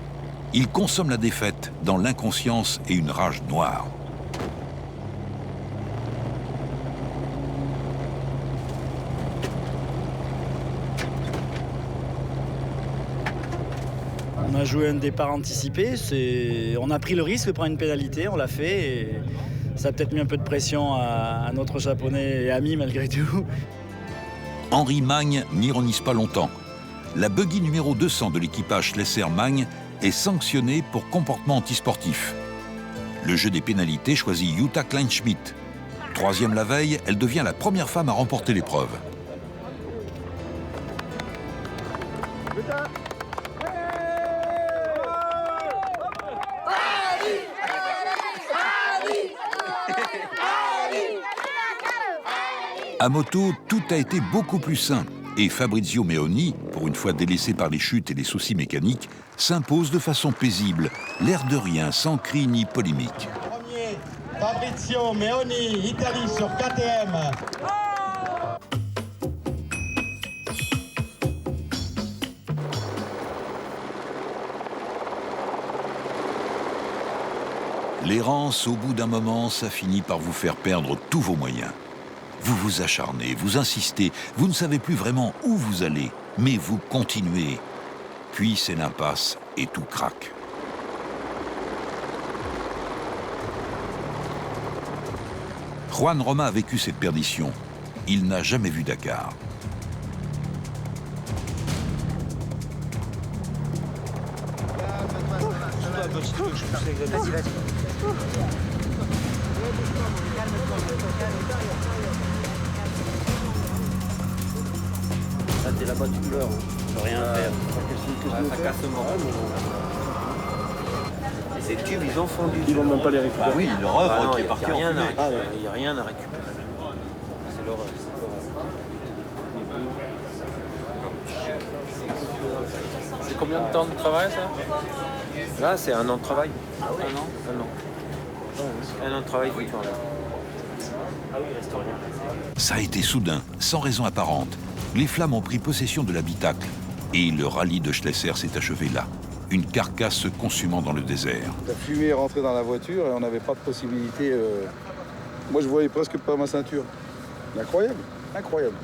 Il consomme la défaite dans l'inconscience et une rage noire. On a joué un départ anticipé, on a pris le risque de prendre une pénalité, on l'a fait et ça a peut-être mis un peu de pression à notre japonais et ami malgré tout. Henri Magne n'ironise pas longtemps. La buggy numéro 200 de l'équipage Schlesser-Magne est sanctionnée pour comportement antisportif. Le jeu des pénalités choisit Jutta Kleinschmidt. 3e la veille, elle devient la première femme à remporter l'épreuve. À moto, tout a été beaucoup plus simple et Fabrizio Meoni, pour une fois délaissé par les chutes et les soucis mécaniques, s'impose de façon paisible, l'air de rien, sans cri ni polémique. Premier, Fabrizio Meoni, Italie sur KTM. L'errance, au bout d'un moment, ça finit par vous faire perdre tous vos moyens. Vous vous acharnez, vous insistez, vous ne savez plus vraiment où vous allez, mais vous continuez. Puis c'est l'impasse et tout craque. Juan Roma a vécu cette perdition. Il n'a jamais vu Dakar. Vas-y, vas-y. Là, t'es là-bas, tu pleures. Tu peux rien faire. Ça casse mort. Et ces tubes, ils ont fondu. Ils vont même pas les récupérer. Ah oui, leur œuvre qui est partie en fumée. Il n'y a rien à récupérer. C'est l'horreur. C'est combien de temps de travail, ça? Là, c'est 1 an de travail. Ah oui, 1 an? 1 an. 1 an de travail, oui. Ah oui, il reste rien. Ça a été soudain, sans raison apparente. Les flammes ont pris possession de l'habitacle et le rallye de Schlesser s'est achevé là. Une carcasse se consumant dans le désert. La fumée est rentrée dans la voiture et on n'avait pas de possibilité. Moi, je voyais presque pas ma ceinture. Incroyable, incroyable.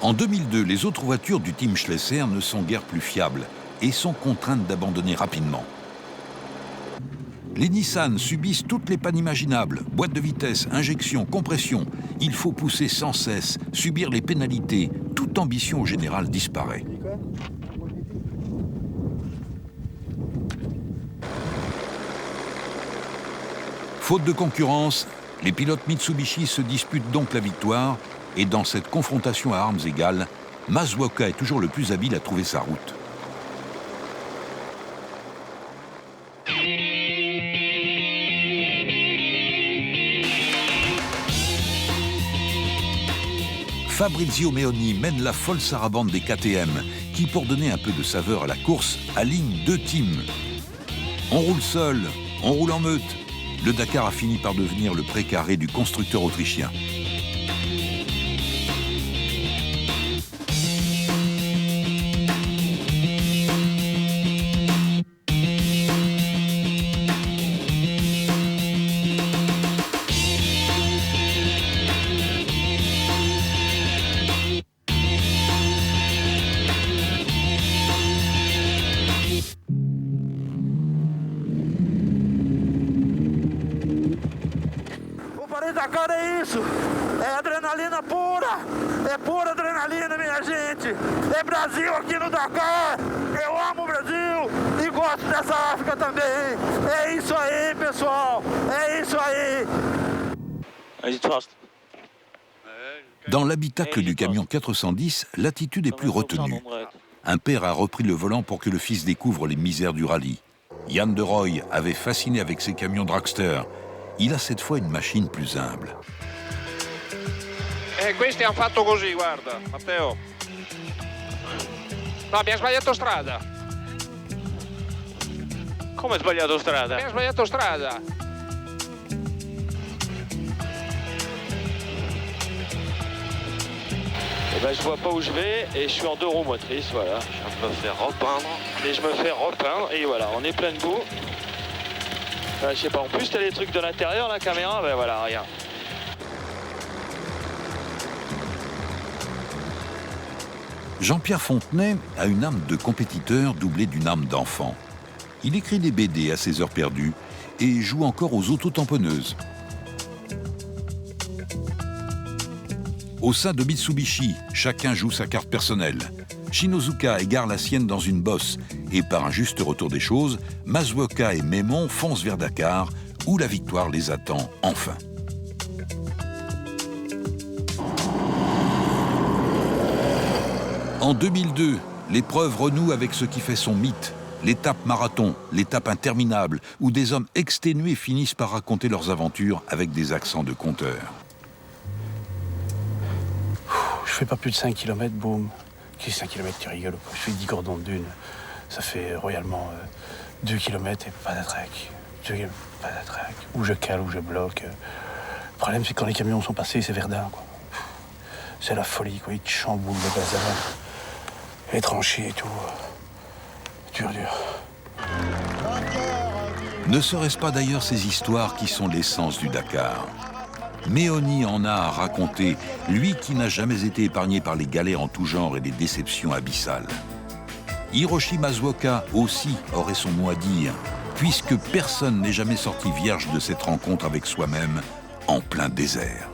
En 2002, les autres voitures du team Schlesser ne sont guère plus fiables et sont contraintes d'abandonner rapidement. Les Nissan subissent toutes les pannes imaginables. Boîte de vitesse, injection, compression. Il faut pousser sans cesse, subir les pénalités. Toute ambition au général disparaît. Faute de concurrence, les pilotes Mitsubishi se disputent donc la victoire et dans cette confrontation à armes égales, Masuoka est toujours le plus habile à trouver sa route. Fabrizio Meoni mène la folle sarabande des KTM qui, pour donner un peu de saveur à la course, aligne 2 teams. On roule seul, on roule en meute. Le Dakar a fini par devenir le précaré du constructeur autrichien. Dakar é isso. É adrenalina pura. É pura adrenalina, minha gente. É Brasil aqui no Dakar. Eu amo o Brasil e gosto dessa África também. É isso aí, pessoal. É isso aí. Dans l'habitacle du camion 410, l'attitude est plus retenue. Un père a repris le volant pour que le fils découvre les misères du rallye. Yann de Roy avait fasciné avec ses camions dragster. Il a cette fois une machine plus humble. Questi hanno fatto così, guarda, Matteo. No, abbiamo sbagliato strada. Come sbagliato strada? Abbiamo sbagliato strada. Et ben, je vois pas où je vais et je suis en 2 roues motrices, voilà. Je viens de me faire repeindre. Et je me fais repeindre et voilà, on est plein de boue. Je sais pas, en plus t'as les trucs de l'intérieur, la caméra, ben voilà, regarde. Jean-Pierre Fontenay a une âme de compétiteur doublée d'une âme d'enfant. Il écrit des BD à ses heures perdues et joue encore aux autotamponneuses. Au sein de Mitsubishi, chacun joue sa carte personnelle. Shinozuka égare la sienne dans une bosse et par un juste retour des choses, Masuoka et Mémon foncent vers Dakar où la victoire les attend enfin. En 2002, l'épreuve renoue avec ce qui fait son mythe, l'étape marathon, l'étape interminable, où des hommes exténués finissent par raconter leurs aventures avec des accents de conteurs. Je fais pas plus de 5 km, boum. Qui 5 km, tu rigoles quoi. Je fais 10 cordons de dune. Ça fait royalement 2 km et pas d'attraque. 2 km, pas d'attraque. Ou je cale, ou je bloque. Le problème, c'est quand les camions sont passés, c'est Verdun, quoi. C'est la folie, quoi. Ils te chamboulent le bazar. Les tranchées et tout. Dur. Ne serait-ce pas d'ailleurs ces histoires qui sont l'essence du Dakar? Méoni en a à raconter, lui qui n'a jamais été épargné par les galères en tout genre et les déceptions abyssales. Hiroshi Masuoka aussi aurait son mot à dire, puisque personne n'est jamais sorti vierge de cette rencontre avec soi-même en plein désert.